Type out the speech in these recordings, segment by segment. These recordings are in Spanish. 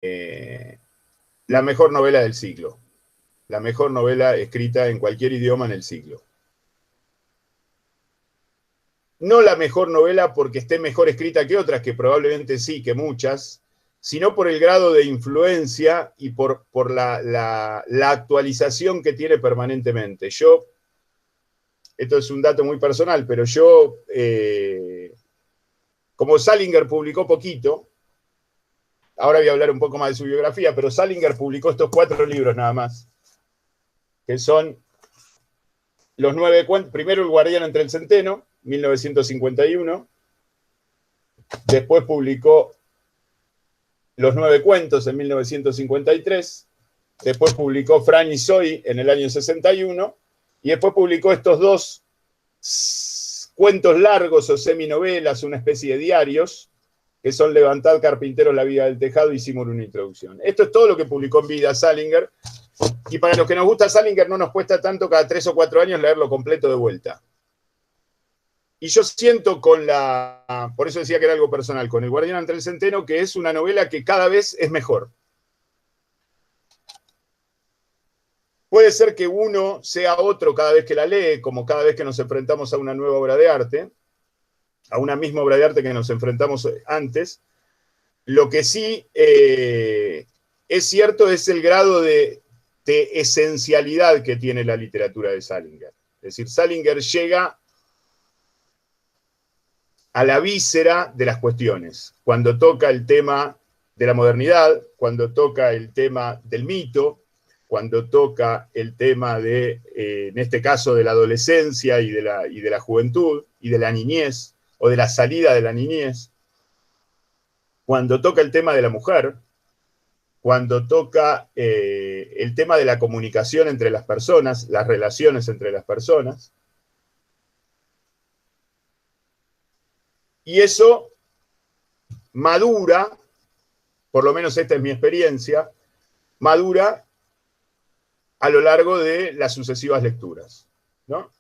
la mejor novela del siglo. La mejor novela escrita en cualquier idioma en el siglo. No la mejor novela porque esté mejor escrita que otras, que probablemente sí, que muchas, sino por el grado de influencia y por la actualización que tiene permanentemente. Esto es un dato muy personal, pero como Salinger publicó poquito, ahora voy a hablar un poco más de su biografía, pero Salinger publicó estos 4 libros nada más, que son los 9 cuentos. Primero El guardián entre el centeno, 1951. Después publicó Los 9 cuentos en 1953. Después publicó Fran y Zoe en el año 61. Y después publicó estos 2 cuentos largos o seminovelas, una especie de diarios, que son Levantad, carpinteros, la vida del tejado y Seymour, una introducción. Esto es todo lo que publicó en vida Salinger. Y para los que nos gusta Salinger, no nos cuesta tanto cada 3 o 4 años leerlo completo de vuelta. Y yo siento por eso decía que era algo personal, con El guardián entre el centeno, que es una novela que cada vez es mejor. Puede ser que uno sea otro cada vez que la lee, como cada vez que nos enfrentamos a una nueva obra de arte, a una misma obra de arte que nos enfrentamos antes. Lo que sí es cierto es el grado de esencialidad que tiene la literatura de Salinger. Es decir, Salinger llega a la víscera de las cuestiones, cuando toca el tema de la modernidad, cuando toca el tema del mito, cuando toca el tema en este caso, de la adolescencia y de la juventud, y de la niñez, o de la salida de la niñez, cuando toca el tema de la mujer, cuando toca el tema de la comunicación entre las personas, las relaciones entre las personas. Y eso madura, por lo menos esta es mi experiencia, madura a lo largo de las sucesivas lecturas, ¿no?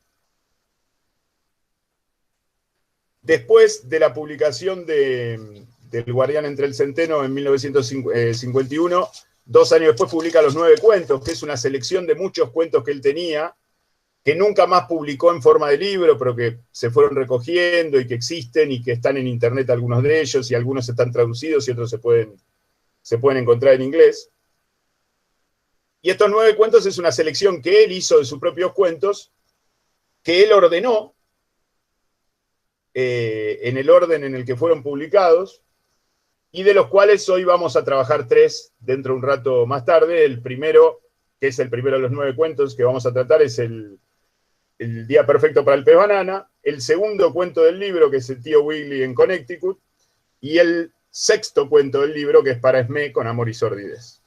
Después de la publicación del Guardián entre el centeno en 1951, 2 años después publica Los 9 cuentos, que es una selección de muchos cuentos que él tenía, que nunca más publicó en forma de libro, pero que se fueron recogiendo y que existen y que están en internet algunos de ellos, y algunos están traducidos y otros se pueden encontrar en inglés. Y estos 9 cuentos es una selección que él hizo de sus propios cuentos, que él ordenó en el orden en el que fueron publicados, y de los cuales hoy vamos a trabajar 3 dentro de un rato más tarde. El primero, que es el primero de los 9 cuentos que vamos a tratar, es el Día Perfecto para el Pez Banana. El segundo cuento del libro, que es El tío Willy en Connecticut. Y el 6º cuento del libro, que es Para Esmé con amor y sordidez.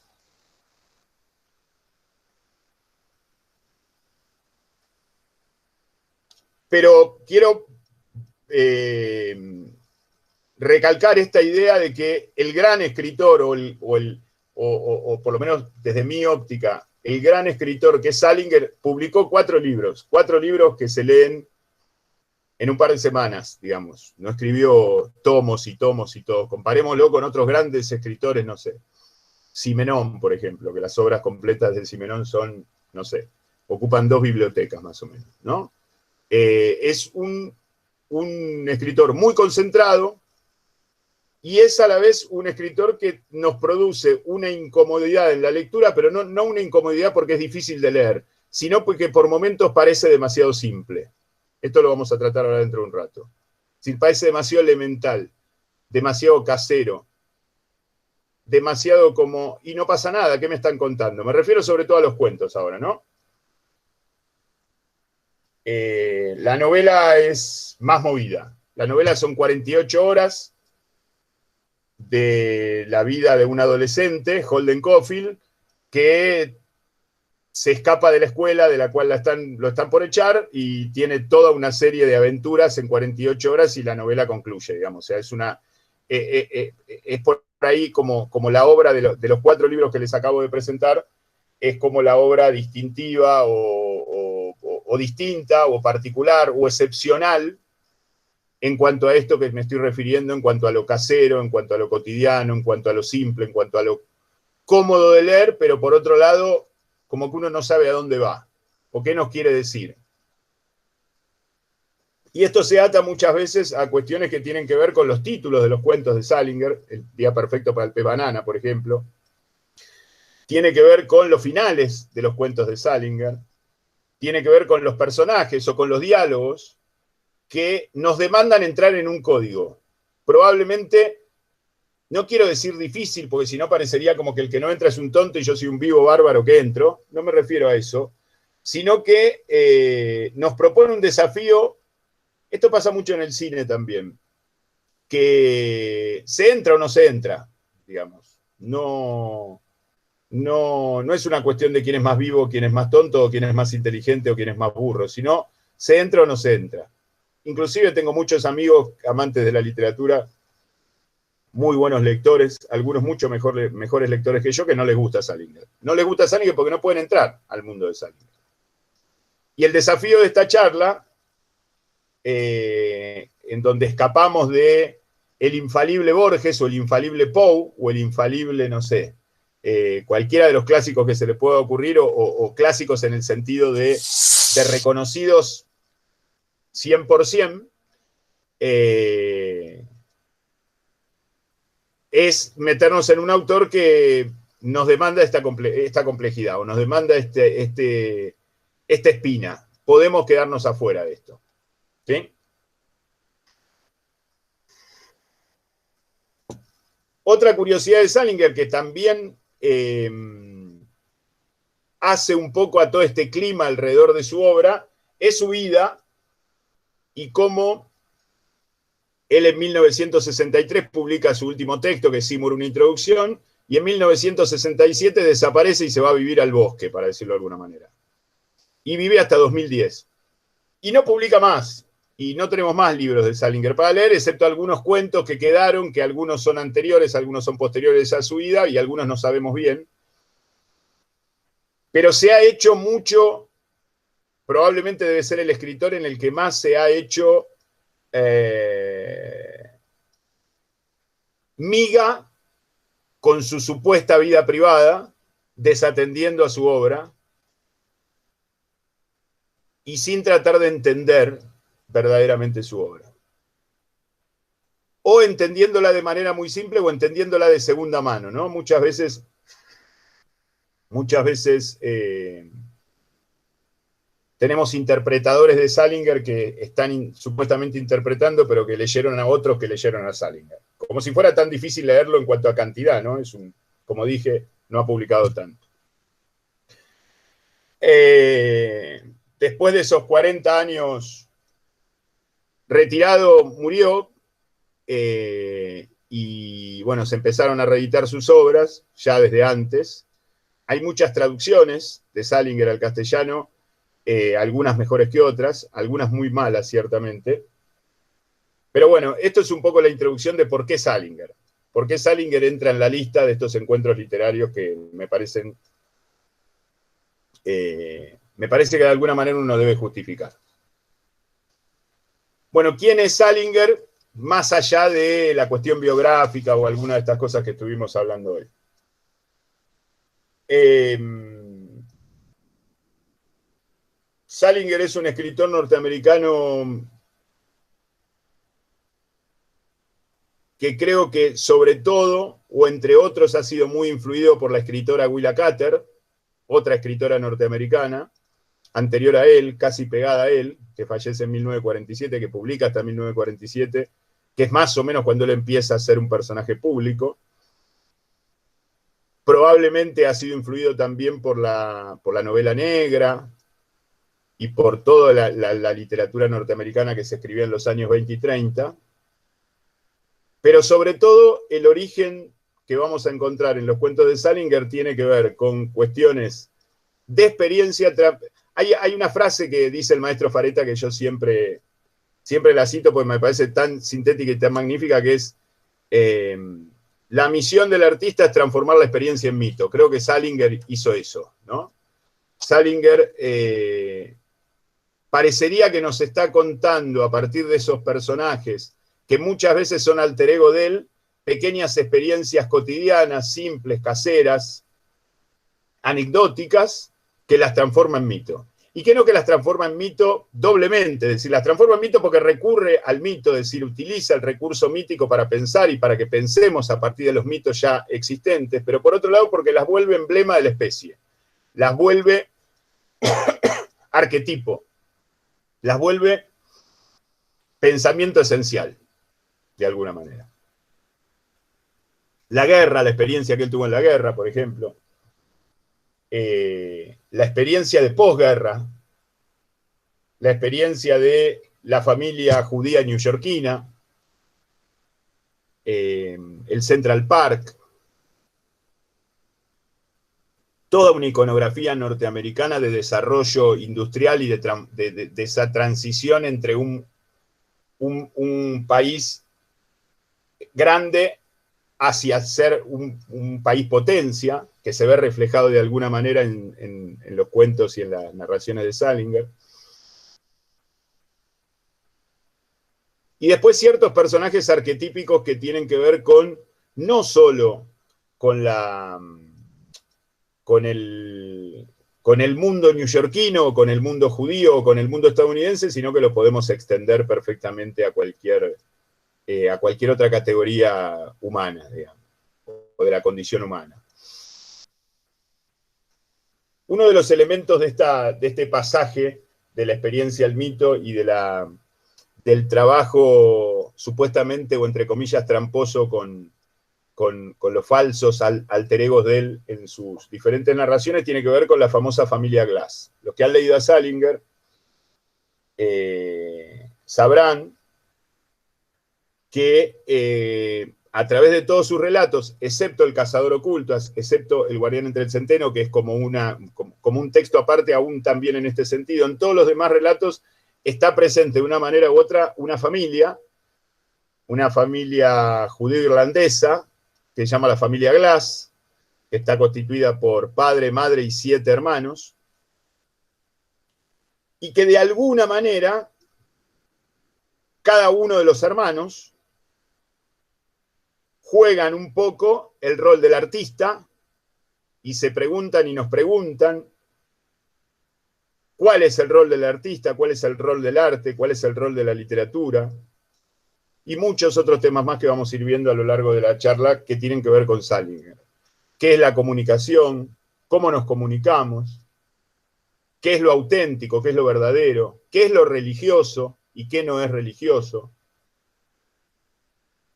Pero quiero recalcar esta idea de que el gran escritor, o por lo menos desde mi óptica, el gran escritor que es Salinger, publicó 4 libros que se leen en un par de semanas, digamos. No escribió tomos y tomos y todo. Comparémoslo con otros grandes escritores, no sé. Simenón, por ejemplo, que las obras completas de Simenón son, no sé, ocupan 2 bibliotecas más o menos, ¿no? Es un escritor muy concentrado, y es a la vez un escritor que nos produce una incomodidad en la lectura, pero no una incomodidad porque es difícil de leer, sino porque por momentos parece demasiado simple. Esto lo vamos a tratar ahora dentro de un rato. Si parece demasiado elemental, demasiado casero, demasiado como, y no pasa nada, ¿qué me están contando? Me refiero sobre todo a los cuentos ahora, ¿no? La novela es más movida. La novela son 48 horas de la vida de un adolescente, Holden Caulfield, que se escapa de la escuela de la cual lo están por echar, y tiene toda una serie de aventuras en 48 horas y la novela concluye, digamos. O sea, es por ahí como la obra de los 4 libros que les acabo de presentar, es como la obra distintiva o distinta o particular o excepcional en cuanto a esto que me estoy refiriendo, en cuanto a lo casero, en cuanto a lo cotidiano, en cuanto a lo simple, en cuanto a lo cómodo de leer, pero por otro lado, como que uno no sabe a dónde va, o qué nos quiere decir. Y esto se ata muchas veces a cuestiones que tienen que ver con los títulos de los cuentos de Salinger, El día perfecto para el pez banana, por ejemplo. Tiene que ver con los finales de los cuentos de Salinger. Tiene que ver con los personajes o con los diálogos que nos demandan entrar en un código. Probablemente, no quiero decir difícil, porque si no parecería como que el que no entra es un tonto y yo soy un vivo bárbaro que entro. No me refiero a eso. Sino que nos propone un desafío. Esto pasa mucho en el cine también, que se entra o no se entra, digamos. No es una cuestión de quién es más vivo, quién es más tonto, o quién es más inteligente, o quién es más burro, sino se entra o no se entra. Inclusive tengo muchos amigos amantes de la literatura, muy buenos lectores, algunos mucho mejores lectores que yo, que no les gusta Salinger. No les gusta Salinger porque no pueden entrar al mundo de Salinger. Y el desafío de esta charla, en donde escapamos de el infalible Borges o el infalible Poe o el infalible, no sé, cualquiera de los clásicos que se le pueda ocurrir o clásicos en el sentido de reconocidos 100%, es meternos en un autor que nos demanda esta complejidad o nos demanda esta espina. Podemos quedarnos afuera de esto. ¿Sí? Otra curiosidad de Salinger que también hace un poco a todo este clima alrededor de su obra es su vida y cómo él en 1963 publica su último texto, que es Seymour, una introducción, y en 1967 desaparece y se va a vivir al bosque, para decirlo de alguna manera. Y vive hasta 2010. Y no publica más. Y no tenemos más libros de Salinger para leer, excepto algunos cuentos que quedaron, que algunos son anteriores, algunos son posteriores a su vida, y algunos no sabemos bien. Pero se ha hecho mucho, probablemente debe ser el escritor en el que más se ha hecho miga con su supuesta vida privada, desatendiendo a su obra, y sin tratar de entender verdaderamente su obra. O entendiéndola de manera muy simple o entendiéndola de segunda mano, ¿no? Muchas veces tenemos interpretadores de Salinger que están supuestamente interpretando, pero que leyeron a otros que leyeron a Salinger. Como si fuera tan difícil leerlo en cuanto a cantidad, ¿no? Como dije, no ha publicado tanto. Después de esos 40 años retirado, murió, y bueno, se empezaron a reeditar sus obras, ya desde antes. Hay muchas traducciones de Salinger al castellano, algunas mejores que otras, algunas muy malas, ciertamente. Pero bueno, esto es un poco la introducción de por qué Salinger. Por qué Salinger entra en la lista de estos encuentros literarios que me parece que de alguna manera uno debe justificar. Bueno, ¿quién es Salinger? Más allá de la cuestión biográfica o alguna de estas cosas que estuvimos hablando hoy. Salinger es un escritor norteamericano que creo que sobre todo, o entre otros, ha sido muy influido por la escritora Willa Cather, otra escritora norteamericana, anterior a él, casi pegada a él, que fallece en 1947, que publica hasta 1947, que es más o menos cuando él empieza a ser un personaje público. Probablemente ha sido influido también por la novela negra y por toda la literatura norteamericana que se escribía en los años 20 y 30. Pero sobre todo, el origen que vamos a encontrar en los cuentos de Salinger tiene que ver con cuestiones de experiencia. Hay una frase que dice el maestro Fareta que yo siempre la cito porque me parece tan sintética y tan magnífica, que es la misión del artista es transformar la experiencia en mito. Creo que Salinger hizo eso, ¿no? Salinger parecería que nos está contando a partir de esos personajes que muchas veces son alter ego de él, pequeñas experiencias cotidianas, simples, caseras, anecdóticas, que las transforma en mito. Y que no que las transforma en mito doblemente, es decir, las transforma en mito porque recurre al mito, es decir, utiliza el recurso mítico para pensar y para que pensemos a partir de los mitos ya existentes, pero por otro lado porque las vuelve emblema de la especie, las vuelve arquetipo, las vuelve pensamiento esencial, de alguna manera. La guerra, la experiencia que él tuvo en la guerra, por ejemplo, la experiencia de posguerra, la experiencia de la familia judía neoyorquina, el Central Park, toda una iconografía norteamericana de desarrollo industrial y de esa transición entre un país grande hacia ser un país potencia, que se ve reflejado de alguna manera en los cuentos y en las narraciones de Salinger. Y después ciertos personajes arquetípicos que tienen que ver con, no solo con el mundo neoyorquino, o con el mundo judío, o con el mundo estadounidense, sino que lo podemos extender perfectamente a cualquier otra categoría humana, digamos, o de la condición humana. Uno de los elementos de este pasaje de la experiencia al mito y del trabajo supuestamente o entre comillas tramposo con los falsos alter egos de él en sus diferentes narraciones tiene que ver con la famosa familia Glass. Los que han leído a Salinger sabrán que a través de todos sus relatos, excepto El cazador oculto, excepto El guardián entre el centeno, que es como un texto aparte aún también en este sentido, en todos los demás relatos está presente de una manera u otra una familia judío-irlandesa, que se llama la familia Glass, que está constituida por padre, madre y 7 hermanos, y que de alguna manera cada uno de los hermanos juegan un poco el rol del artista y se preguntan y nos preguntan cuál es el rol del artista, cuál es el rol del arte, cuál es el rol de la literatura y muchos otros temas más que vamos a ir viendo a lo largo de la charla que tienen que ver con Salinger. ¿Qué es la comunicación? ¿Cómo nos comunicamos? ¿Qué es lo auténtico? ¿Qué es lo verdadero? ¿Qué es lo religioso y qué no es religioso?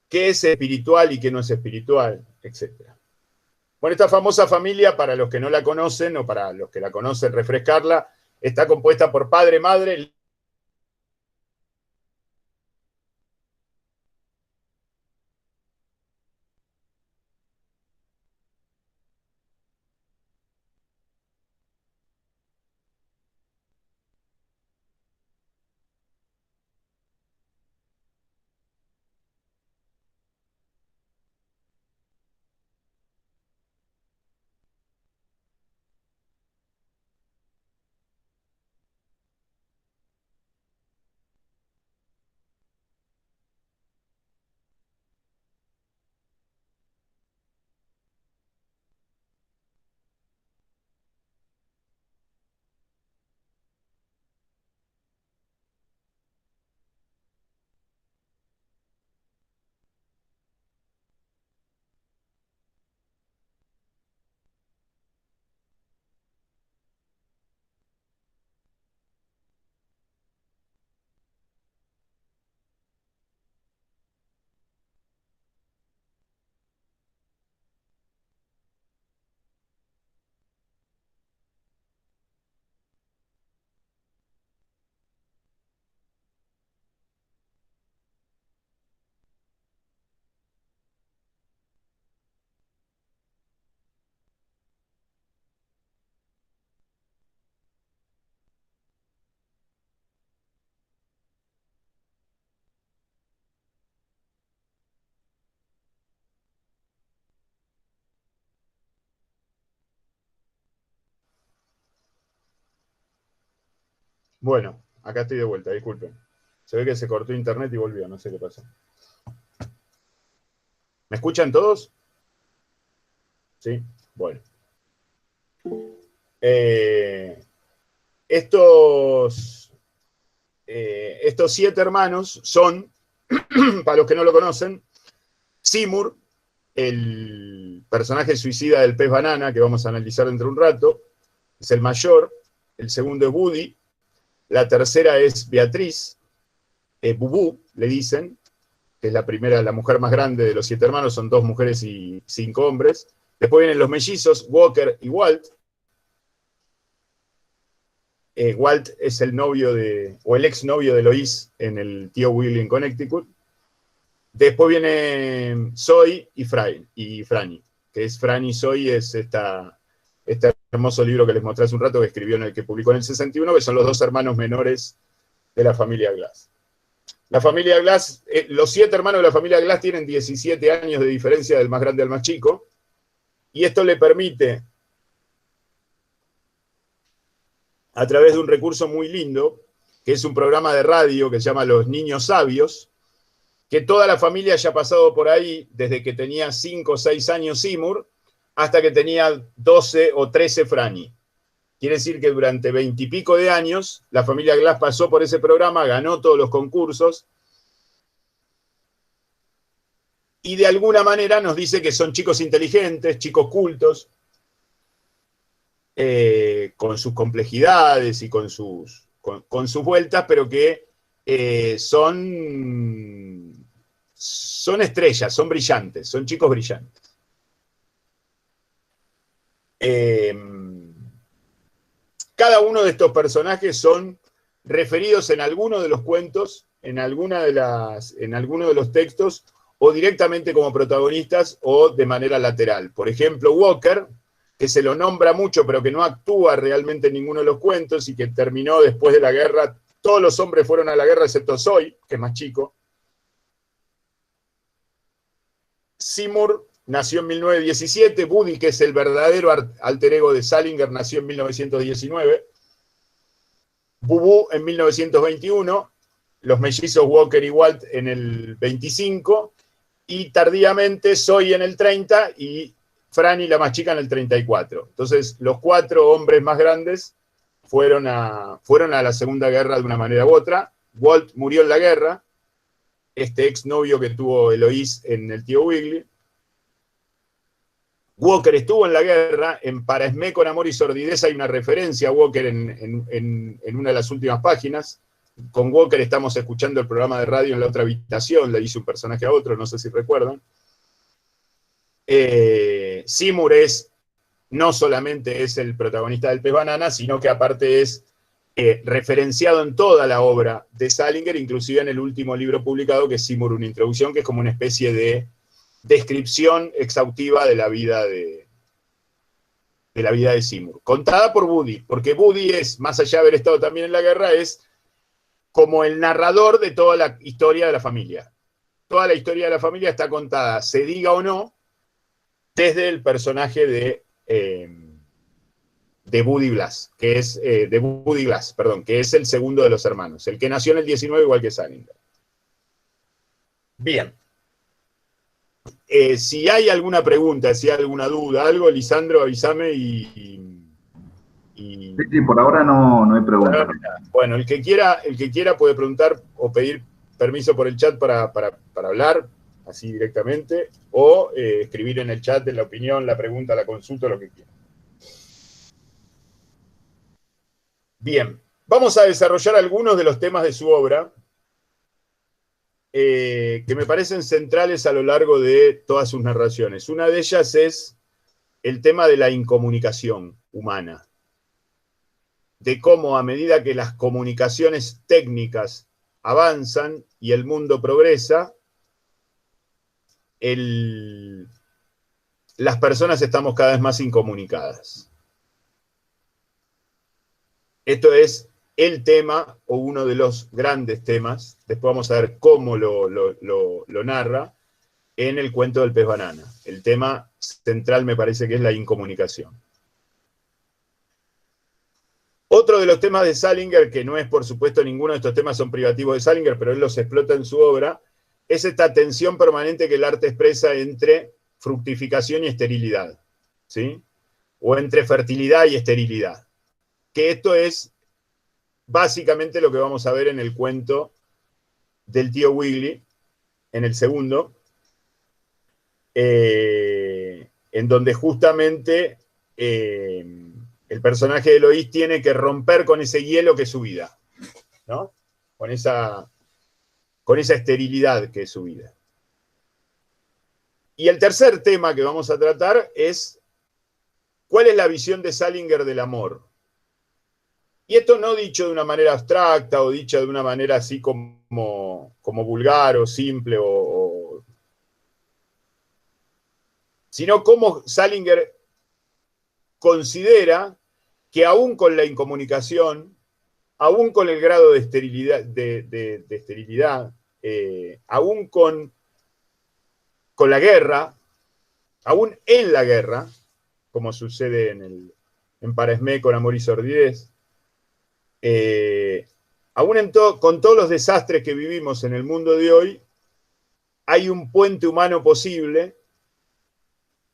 ¿Qué es espiritual y qué no es espiritual? Etcétera. Bueno, esta famosa familia, para los que no la conocen o para los que la conocen, refrescarla, está compuesta por padre, madre. Bueno, acá estoy de vuelta, disculpen. Se ve que se cortó internet y volvió, no sé qué pasó. ¿Me escuchan todos? Sí, bueno. Estos 7 hermanos son, para los que no lo conocen, Seymour, el personaje suicida del pez banana, que vamos a analizar dentro de un rato, es el mayor. El segundo es Woody. La tercera es Beatriz, Bubú, le dicen, que es la primera, la mujer más grande de los 7 hermanos, son 2 mujeres y 5 hombres. Después vienen los mellizos, Walker y Walt. Walt es el novio o el exnovio de Lois en el tío Willy en Connecticut. Después viene Zoe y Franny, que es Franny y Zoe, es este hermoso libro que les mostré hace un rato, que escribió, en el que publicó en el 61, que son los 2 hermanos menores de la familia Glass. La familia Glass, los 7 hermanos de la familia Glass tienen 17 años de diferencia del más grande al más chico, y esto le permite, a través de un recurso muy lindo, que es un programa de radio que se llama Los Niños Sabios, que toda la familia haya pasado por ahí desde que tenía 5 o 6 años Seymour hasta que tenía 12 o 13 Franny. Quiere decir que durante 20 y pico de años la familia Glass pasó por ese programa, ganó todos los concursos y de alguna manera nos dice que son chicos inteligentes, chicos cultos, con sus complejidades y con sus vueltas, pero que son estrellas, son brillantes, son chicos brillantes. Cada uno de estos personajes son referidos en alguno de los cuentos, en alguno de los textos, o directamente como protagonistas o de manera lateral. Por ejemplo, Walker, que se lo nombra mucho, pero que no actúa realmente en ninguno de los cuentos y que terminó después de la guerra. Todos los hombres fueron a la guerra excepto Zoe, que es más chico. Seymour nació en 1917, Woody, que es el verdadero alter ego de Salinger, nació en 1919, Bubú en 1921, los mellizos Walker y Walt en el 25, y tardíamente Zoe en el 30 y Franny, la más chica, en el 34. Entonces, los 4 hombres más grandes fueron a la Segunda Guerra de una manera u otra. Walt murió en la guerra, este exnovio que tuvo Eloís en el tío Wiggly. Walker estuvo en la guerra, en Para Esmé con amor y sordidez hay una referencia a Walker en una de las últimas páginas. Con Walker estamos escuchando el programa de radio en la otra habitación, le hice un personaje a otro, no sé si recuerdan. Seymour no solamente es el protagonista del pez banana, sino que aparte es referenciado en toda la obra de Salinger, inclusive en el último libro publicado, que es Seymour, una introducción, que es como una especie de descripción exhaustiva de la vida de Seymour, contada por Woody, porque Woody es, más allá de haber estado también en la guerra, es como el narrador de toda la historia de la familia. Toda la historia de la familia está contada, se diga o no, desde el personaje de Woody Glass, que es que es el segundo de los hermanos, el que nació en el 19 igual que Salinger. Bien. Si hay alguna pregunta, si hay alguna duda, algo, Lisandro, avísame Sí, por ahora no hay preguntas. Bueno, el que quiera puede preguntar o pedir permiso por el chat para hablar, así directamente, o escribir en el chat la opinión, la pregunta, la consulta, lo que quiera. Bien, vamos a desarrollar algunos de los temas de su obra que me parecen centrales a lo largo de todas sus narraciones. Una de ellas es el tema de la incomunicación humana, de cómo a medida que las comunicaciones técnicas avanzan y el mundo progresa, las personas estamos cada vez más incomunicadas. Esto es el tema, o uno de los grandes temas, después vamos a ver cómo lo narra, en el cuento del pez banana. El tema central me parece que es la incomunicación. Otro de los temas de Salinger, que no es por supuesto ninguno de estos temas son privativos de Salinger, pero él los explota en su obra, es esta tensión permanente que el arte expresa entre fructificación y esterilidad, ¿sí? O entre fertilidad y esterilidad. Que esto es básicamente lo que vamos a ver en el cuento del tío Wiggly, en el segundo, en donde justamente el personaje de Eloís tiene que romper con ese hielo que es su vida, ¿no? Con esa esterilidad que es su vida. Y el tercer tema que vamos a tratar es ¿cuál es la visión de Salinger del amor? Y esto no dicho de una manera abstracta o dicho de una manera así como vulgar o simple, sino cómo Salinger considera que aún con la incomunicación, aún con el grado de esterilidad, aún con la guerra, aún en la guerra, como sucede en Para Esmé con Amor y Sordidez, aún con todos los desastres que vivimos en el mundo de hoy, hay un puente humano posible,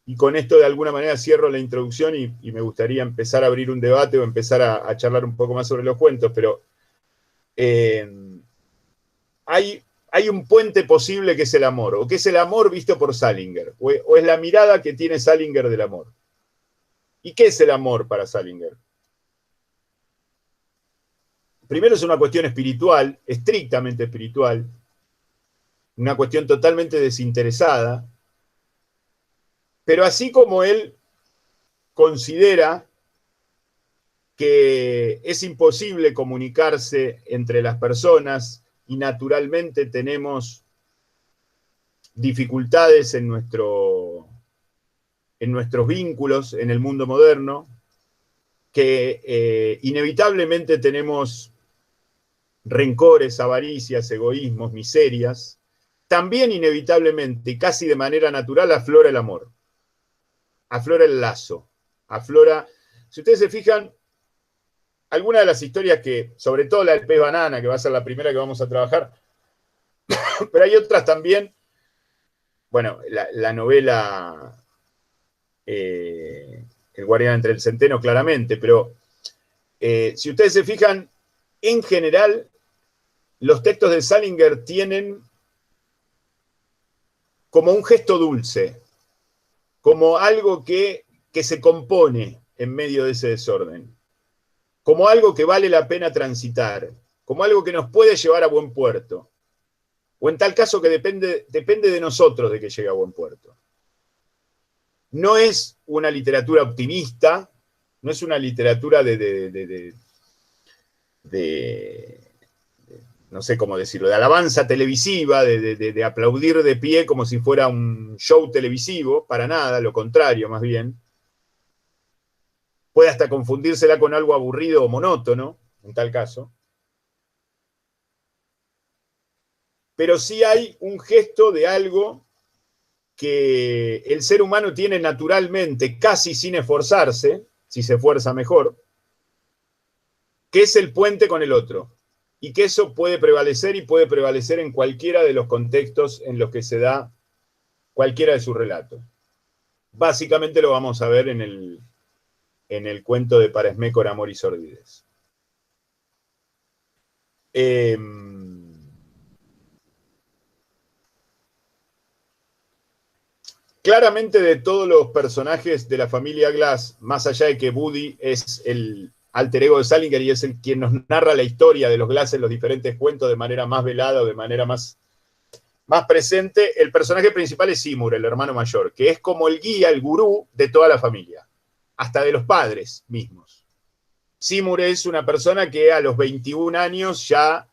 y con esto de alguna manera cierro la introducción y me gustaría empezar a abrir un debate o empezar a charlar un poco más sobre los cuentos, pero hay un puente posible que es el amor, o que es el amor visto por Salinger, o es la mirada que tiene Salinger del amor. ¿Y qué es el amor para Salinger? Primero es una cuestión espiritual, estrictamente espiritual, una cuestión totalmente desinteresada, pero así como él considera que es imposible comunicarse entre las personas y naturalmente tenemos dificultades en nuestros vínculos en el mundo moderno, que inevitablemente tenemos rencores, avaricias, egoísmos, miserias, también inevitablemente y casi de manera natural aflora el amor, aflora el lazo, aflora... Si ustedes se fijan, algunas de las historias que, sobre todo la del pez banana, que va a ser la primera que vamos a trabajar, pero hay otras también, bueno, la novela El guardián entre el centeno, claramente, pero si ustedes se fijan, en general, los textos de Salinger tienen como un gesto dulce, como algo que se compone en medio de ese desorden, como algo que vale la pena transitar, como algo que nos puede llevar a buen puerto, o en tal caso que depende de nosotros de que llegue a buen puerto. No es una literatura optimista, no es una literatura no sé cómo decirlo, de alabanza televisiva, de aplaudir de pie como si fuera un show televisivo, para nada, lo contrario, más bien. Puede hasta confundírsela con algo aburrido o monótono, en tal caso. Pero sí hay un gesto de algo que el ser humano tiene naturalmente, casi sin esforzarse, si se esfuerza mejor, que es el puente con el otro. Y que eso puede prevalecer y puede prevalecer en cualquiera de los contextos en los que se da cualquiera de sus relatos. Básicamente lo vamos a ver en el cuento de Para Esmé con Amor y Sordidez. Claramente de todos los personajes de la familia Glass, más allá de que Woody es el alter ego de Salinger y es el quien nos narra la historia de los Glass en los diferentes cuentos de manera más velada o de manera más presente, el personaje principal es Seymour, el hermano mayor, que es como el guía, el gurú de toda la familia, hasta de los padres mismos. Seymour es una persona que a los 21 años ya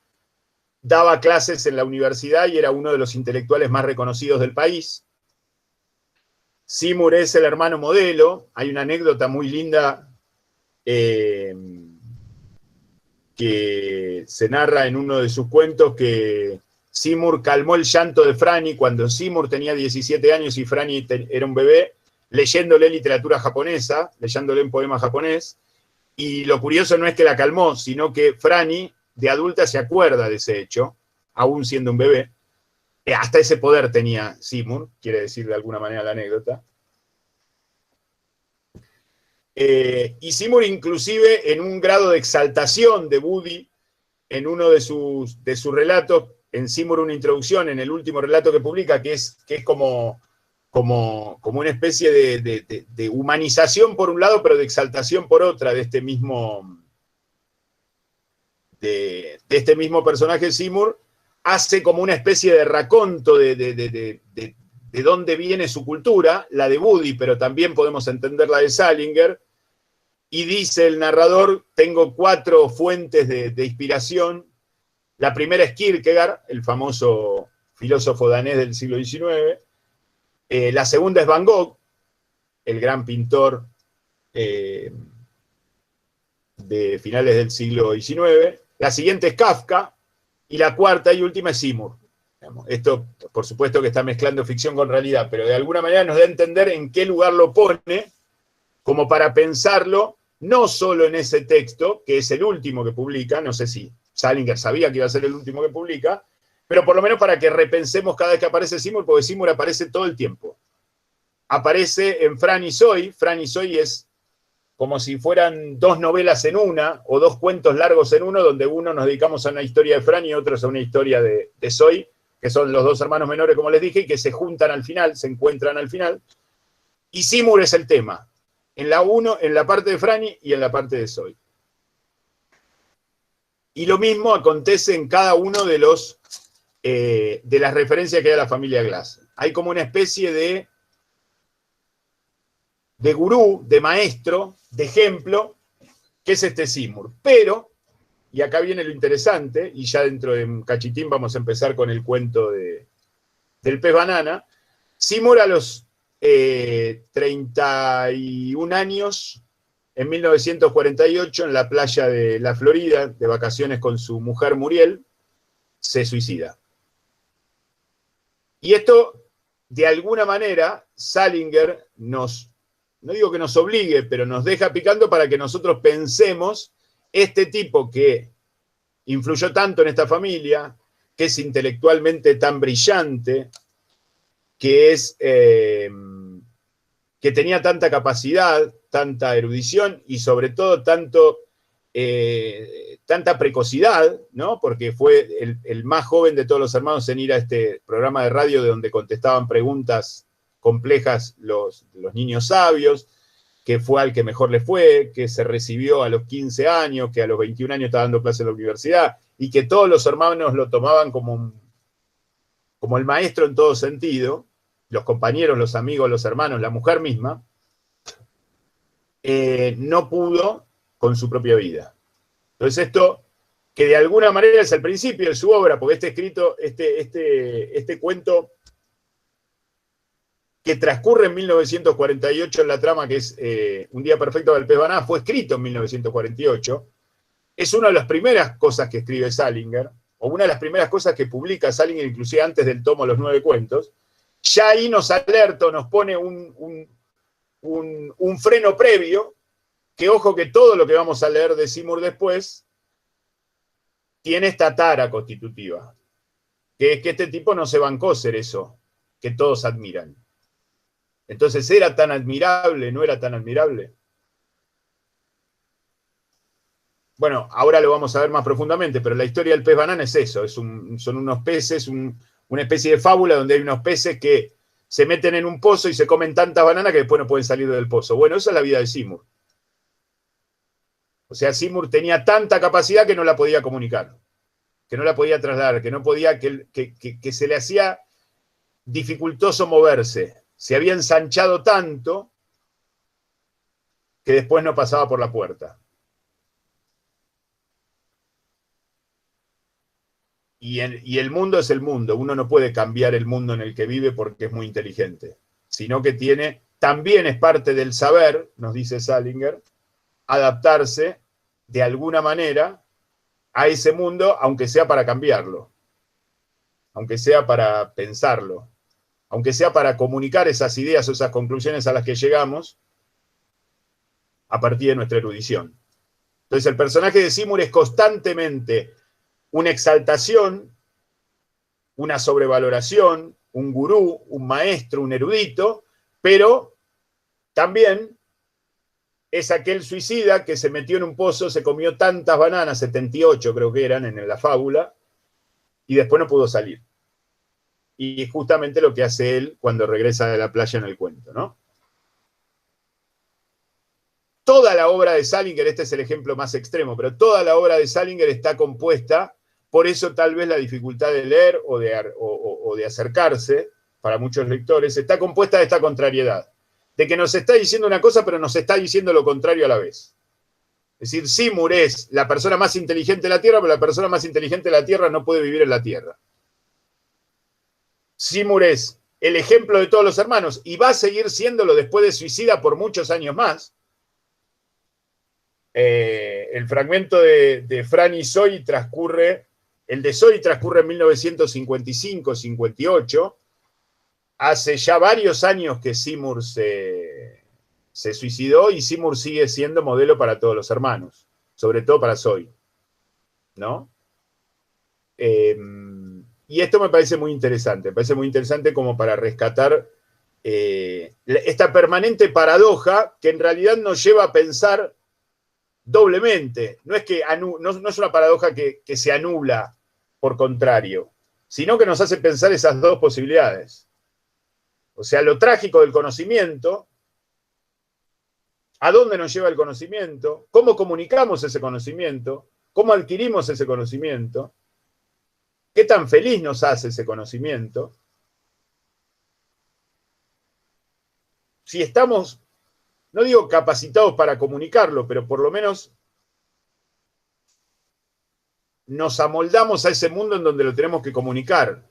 daba clases en la universidad y era uno de los intelectuales más reconocidos del país. Seymour es el hermano modelo. Hay una anécdota muy linda que se narra en uno de sus cuentos que Seymour calmó el llanto de Franny cuando Seymour tenía 17 años y Franny era un bebé, leyéndole literatura japonesa, leyéndole un poema japonés, y lo curioso no es que la calmó, sino que Franny, de adulta, se acuerda de ese hecho, aún siendo un bebé, Hasta ese poder tenía Seymour, quiere decir de alguna manera la anécdota. Y Seymour inclusive en un grado de exaltación de Woody, en uno de sus relatos, en Seymour una introducción, en el último relato que publica, que es como una especie de humanización por un lado, pero de exaltación por otra, de este mismo personaje Seymour, hace como una especie de raconto de dónde viene su cultura, la de Woody, pero también podemos entender la de Salinger, y dice el narrador, tengo 4 fuentes de inspiración. La primera es Kierkegaard, el famoso filósofo danés del siglo XIX. La segunda es Van Gogh, el gran pintor de finales del siglo XIX. La siguiente es Kafka, y la cuarta y última es Seymour. Esto, por supuesto que está mezclando ficción con realidad, pero de alguna manera nos da a entender en qué lugar lo pone, como para pensarlo, no solo en ese texto, que es el último que publica, no sé si Salinger sabía que iba a ser el último que publica, pero por lo menos para que repensemos cada vez que aparece Seymour, porque Seymour aparece todo el tiempo. Aparece en Fran y Zoe. Fran y Zoe es como si fueran 2 novelas en una, o 2 cuentos largos en uno, donde uno nos dedicamos a una historia de Fran y otros a una historia de Zoe, que son los 2 hermanos menores, como les dije, y que se juntan al final, se encuentran al final. Y Seymour es el tema, en la parte de Franny y en la parte de Zoe. Y lo mismo acontece en cada uno de las referencias que hay a la familia Glass. Hay como una especie de gurú, de maestro, de ejemplo, que es este Seymour. Pero, y acá viene lo interesante, y ya dentro de un cachitín vamos a empezar con el cuento del pez banana. Seymour a los 31 años, en 1948, en la playa de la Florida, de vacaciones con su mujer Muriel, se suicida. Y esto, de alguna manera, Salinger no digo que nos obligue, pero nos deja picando para que nosotros pensemos este tipo que influyó tanto en esta familia, que es intelectualmente tan brillante, que tenía tanta capacidad, tanta erudición y sobre todo tanta precocidad, ¿no? Porque fue el más joven de todos los hermanos en ir a este programa de radio de donde contestaban preguntas complejas los niños sabios, que fue al que mejor le fue, que se recibió a los 15 años, que a los 21 años estaba dando clases en la universidad, y que todos los hermanos lo tomaban como el maestro en todo sentido, los compañeros, los amigos, los hermanos, la mujer misma, no pudo con su propia vida. Entonces esto, que de alguna manera es el principio de su obra, porque este cuento que transcurre en 1948 en la trama, que es Un día perfecto del pez banana, fue escrito en 1948, es una de las primeras cosas que escribe Salinger, o una de las primeras cosas que publica Salinger, inclusive antes del tomo Los 9 cuentos. Ya ahí nos alerta, nos pone un freno previo, que ojo que todo lo que vamos a leer de Seymour después tiene esta tara constitutiva, que es que este tipo no se bancó ser eso que todos admiran. Entonces, ¿era tan admirable? ¿No era tan admirable? Bueno, ahora lo vamos a ver más profundamente, pero la historia del pez banana es eso, son unos peces, una especie de fábula donde hay unos peces que se meten en un pozo y se comen tantas bananas que después no pueden salir del pozo. Bueno, esa es la vida de Seymour. O sea, Seymour tenía tanta capacidad que no la podía comunicar, que no la podía trasladar, que no podía, que se le hacía dificultoso moverse. Se había ensanchado tanto que después no pasaba por la puerta. Y el mundo es el mundo. Uno no puede cambiar el mundo en el que vive porque es muy inteligente, sino que también es parte del saber, nos dice Salinger, adaptarse de alguna manera a ese mundo, aunque sea para cambiarlo, aunque sea para pensarlo, aunque sea para comunicar esas ideas o esas conclusiones a las que llegamos a partir de nuestra erudición. Entonces el personaje de Seymour es constantemente una exaltación, una sobrevaloración, un gurú, un maestro, un erudito, pero también es aquel suicida que se metió en un pozo, se comió tantas bananas, 78 creo que eran en la fábula, y después no pudo salir. Y es justamente lo que hace él cuando regresa de la playa en el cuento, ¿no? Toda la obra de Salinger, este es el ejemplo más extremo, pero toda la obra de Salinger está compuesta, por eso tal vez la dificultad de leer o de acercarse para muchos lectores, está compuesta de esta contrariedad, de que nos está diciendo una cosa, pero nos está diciendo lo contrario a la vez. Es decir, Seymour es la persona más inteligente de la Tierra, pero la persona más inteligente de la Tierra no puede vivir en la Tierra. Seymour es el ejemplo de todos los hermanos y va a seguir siéndolo después de Suicida por muchos años más. El fragmento de Fran y Zoe transcurre, el de Zoe transcurre en 1955-58. Hace ya varios años que Seymour se suicidó y Seymour sigue siendo modelo para todos los hermanos, sobre todo para Zoe, ¿no? Y esto me parece muy interesante como para rescatar esta permanente paradoja que en realidad nos lleva a pensar doblemente. No es una paradoja que se anula por contrario, sino que nos hace pensar esas dos posibilidades. O sea, lo trágico del conocimiento, a dónde nos lleva el conocimiento, cómo comunicamos ese conocimiento, cómo adquirimos ese conocimiento, qué tan feliz nos hace ese conocimiento. Si estamos, no digo capacitados para comunicarlo, pero por lo menos nos amoldamos a ese mundo en donde lo tenemos que comunicar,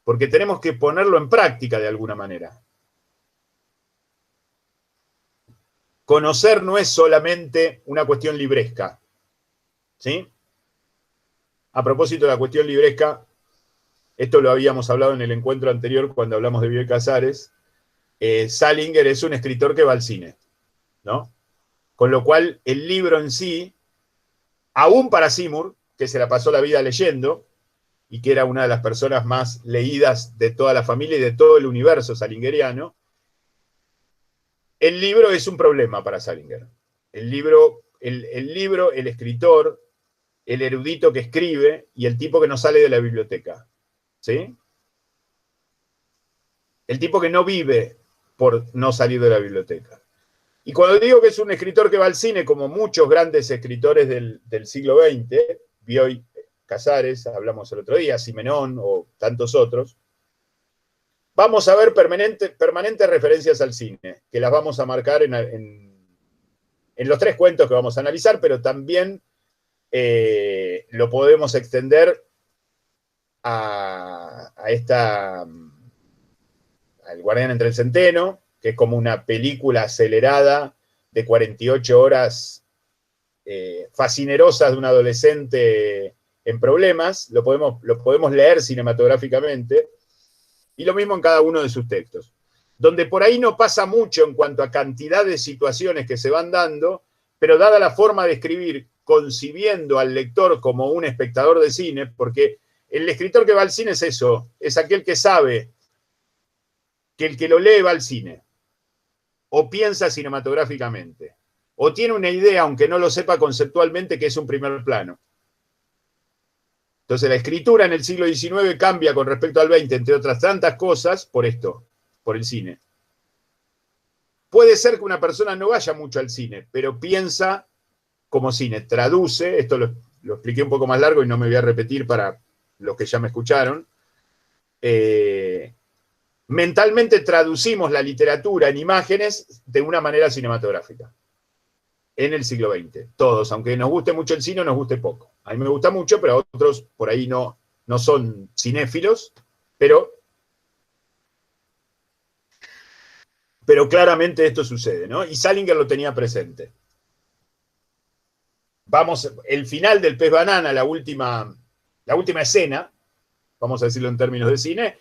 porque tenemos que ponerlo en práctica de alguna manera. Conocer no es solamente una cuestión libresca, ¿sí? A propósito de la cuestión libresca, esto lo habíamos hablado en el encuentro anterior cuando hablamos de Bioy Casares, Salinger es un escritor que va al cine, ¿no? Con lo cual, el libro en sí, aún para Seymour, que se la pasó la vida leyendo, y que era una de las personas más leídas de toda la familia y de todo el universo salingeriano, el libro es un problema para Salinger. El libro, el escritor, el erudito que escribe y el tipo que no sale de la biblioteca, ¿sí? El tipo que no vive por no salir de la biblioteca. Y cuando digo que es un escritor que va al cine, como muchos grandes escritores del siglo XX, Bioy Casares, hablamos el otro día, Simenón o tantos otros, vamos a ver permanentes referencias al cine, que las vamos a marcar en los tres cuentos que vamos a analizar, pero también lo podemos extender al Guardián entre el Centeno, que es como una película acelerada de 48 horas fascinerosas de un adolescente en problemas, lo podemos leer cinematográficamente, y lo mismo en cada uno de sus textos, donde por ahí no pasa mucho en cuanto a cantidad de situaciones que se van dando, pero dada la forma de escribir, concibiendo al lector como un espectador de cine, porque el escritor que va al cine es eso, es aquel que sabe que el que lo lee va al cine, o piensa cinematográficamente, o tiene una idea, aunque no lo sepa conceptualmente, que es un primer plano. Entonces la escritura en el siglo XIX cambia con respecto al XX, entre otras tantas cosas, por esto, por el cine. Puede ser que una persona no vaya mucho al cine, pero piensa como cine, traduce, esto lo expliqué un poco más largo y no me voy a repetir para los que ya me escucharon, mentalmente traducimos la literatura en imágenes de una manera cinematográfica. En el siglo XX, todos, aunque nos guste mucho el cine, nos guste poco. A mí me gusta mucho, pero a otros por ahí no son cinéfilos, pero claramente esto sucede, ¿no? Y Salinger lo tenía presente. Vamos, el final del Pez Banana, la última escena, vamos a decirlo en términos de cine,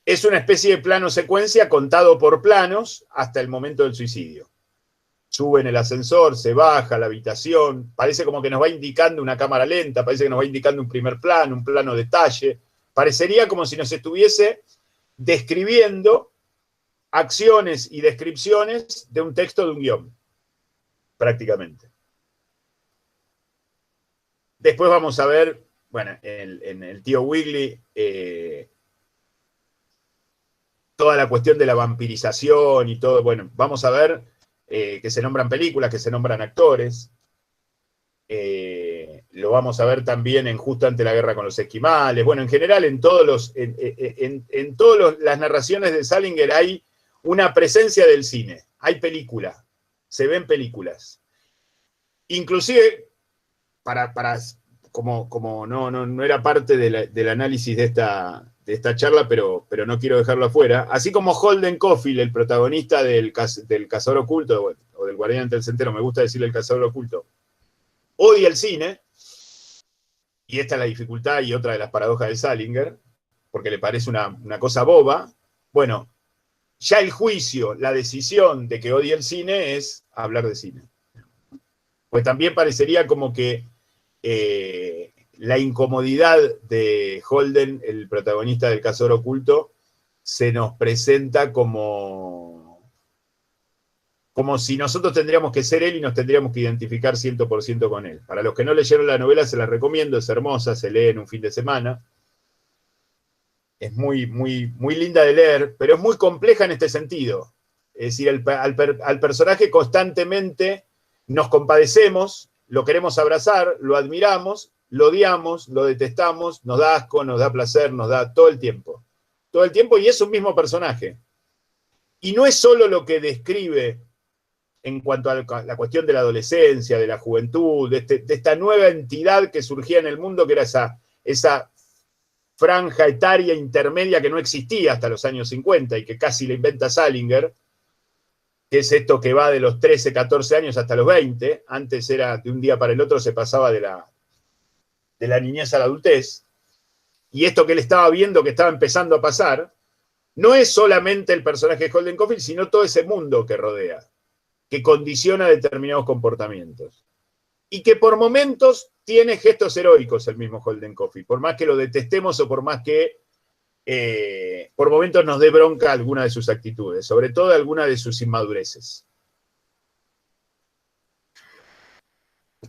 es una especie de plano secuencia contado por planos hasta el momento del suicidio. Sube en el ascensor, se baja a la habitación, parece como que nos va indicando una cámara lenta, parece que nos va indicando un primer plano, un plano detalle, Parecería como si nos estuviese describiendo acciones y descripciones de un texto de un guión, prácticamente. Después vamos a ver, bueno, en el tío Wiggly, toda la cuestión de la vampirización y todo. Bueno, vamos a ver que se nombran películas, que se nombran actores. Lo vamos a ver también en Justo ante la guerra con los esquimales. Bueno, en general, en todas las narraciones de Salinger hay una presencia del cine. Hay película, se ven películas. Inclusive, como no era parte del análisis de esta charla, pero no quiero dejarlo afuera, así como Holden Caulfield, el protagonista del Cazador Oculto, o del Guardián ante el Centeno, me gusta decirle el Cazador Oculto, odia el cine, y esta es la dificultad y otra de las paradojas de Salinger, porque le parece una cosa boba. Bueno, ya el juicio, la decisión de que odie el cine es hablar de cine. Pues también parecería como que la incomodidad de Holden, el protagonista del Cazador Oculto, se nos presenta como si nosotros tendríamos que ser él y nos tendríamos que identificar 100% con él. Para los que no leyeron la novela, se la recomiendo, es hermosa, se lee en un fin de semana. Es muy, muy, muy linda de leer, pero es muy compleja en este sentido. Es decir, al personaje constantemente nos compadecemos, lo queremos abrazar, lo admiramos, lo odiamos, lo detestamos, nos da asco, nos da placer, nos da todo el tiempo. Todo el tiempo, y es un mismo personaje. Y no es solo lo que describe en cuanto a la cuestión de la adolescencia, de la juventud, de esta nueva entidad que surgía en el mundo, que era esa franja etaria intermedia que no existía hasta los años 50 y que casi la inventa Salinger, que es esto que va de los 13, 14 años hasta los 20. Antes era de un día para el otro, se pasaba de la niñez a la adultez. Y esto que él estaba viendo, que estaba empezando a pasar, no es solamente el personaje de Holden Caulfield, sino todo ese mundo que rodea, que condiciona determinados comportamientos. Y que por momentos tiene gestos heroicos el mismo Holden Caulfield, por más que lo detestemos o por más que por momentos nos dé bronca alguna de sus actitudes, sobre todo alguna de sus inmadureces.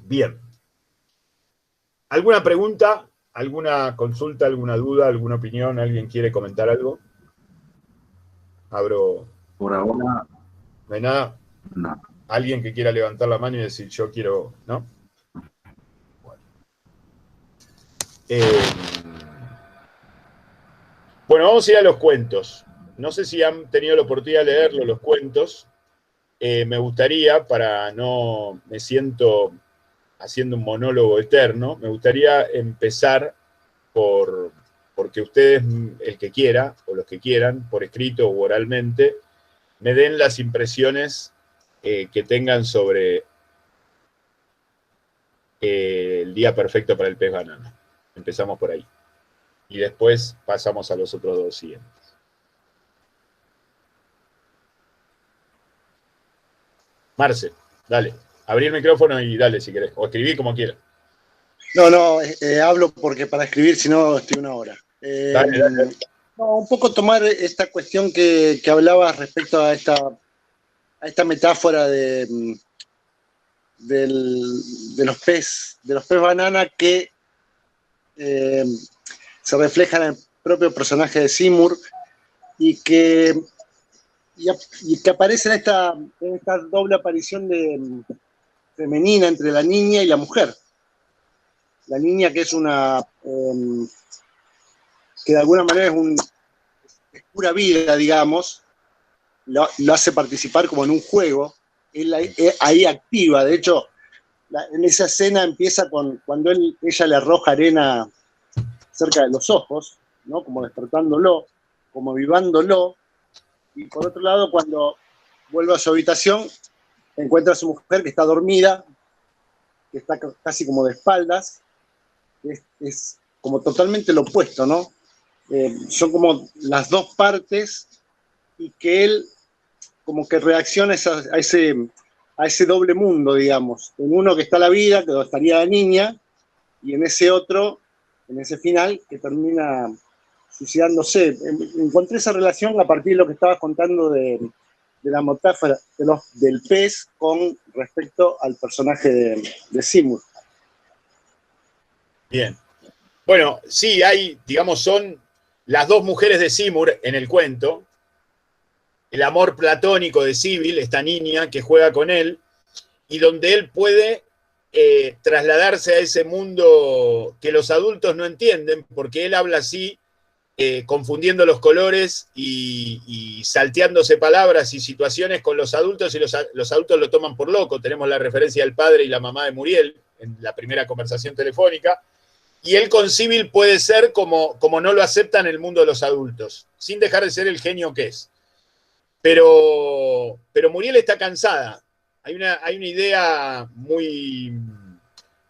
Bien. ¿Alguna pregunta? ¿Alguna consulta? ¿Alguna duda? ¿Alguna opinión? ¿Alguien quiere comentar algo? Abro. Por ahora. ¿No hay nada? No. ¿Alguien que quiera levantar la mano y decir yo quiero? ¿No? Bueno, vamos a ir a los cuentos. No sé si han tenido la oportunidad de leerlo, los cuentos. Me gustaría, me siento haciendo un monólogo eterno, me gustaría empezar porque ustedes, el que quiera, o los que quieran, por escrito o oralmente, me den las impresiones que tengan sobre el día perfecto para el pez banana. Empezamos por ahí. Y después pasamos a los otros dos siguientes. Marce, dale. Abrí el micrófono y dale si querés. O escribí como quieras. No, hablo porque para escribir, si no, estoy una hora. Dale. No, un poco tomar esta cuestión que hablabas respecto a esta metáfora de los pez banana que se refleja en el propio personaje de Seymour y que aparece en esta doble aparición femenina entre la niña y la mujer. La niña que es que de alguna manera es pura vida, digamos, lo hace participar como en un juego, él ahí activa. De hecho, en esa escena empieza cuando ella le arroja arena cerca de los ojos, ¿no? Como despertándolo, como avivándolo, y por otro lado, cuando vuelve a su habitación, encuentra a su mujer que está dormida, que está casi como de espaldas, es como totalmente lo opuesto, ¿no? Son como las dos partes, y que él como que reacciona a ese doble mundo, digamos. En uno que está la vida, que estaría la niña, y en ese otro, en ese final, que termina suicidándose. Encontré esa relación a partir de lo que estabas contando de la metáfora del pez con respecto al personaje de Seymour. Bien. Bueno, sí, hay, digamos, son las dos mujeres de Seymour en el cuento, el amor platónico de Sybil, esta niña que juega con él, y donde él puede trasladarse a ese mundo que los adultos no entienden, porque él habla así, confundiendo los colores y salteándose palabras y situaciones con los adultos, y los adultos lo toman por loco. Tenemos la referencia al padre y la mamá de Muriel en la primera conversación telefónica, y él con Sybil puede ser como no lo aceptan en el mundo de los adultos, sin dejar de ser el genio que es. Pero Muriel está cansada. Hay una idea muy,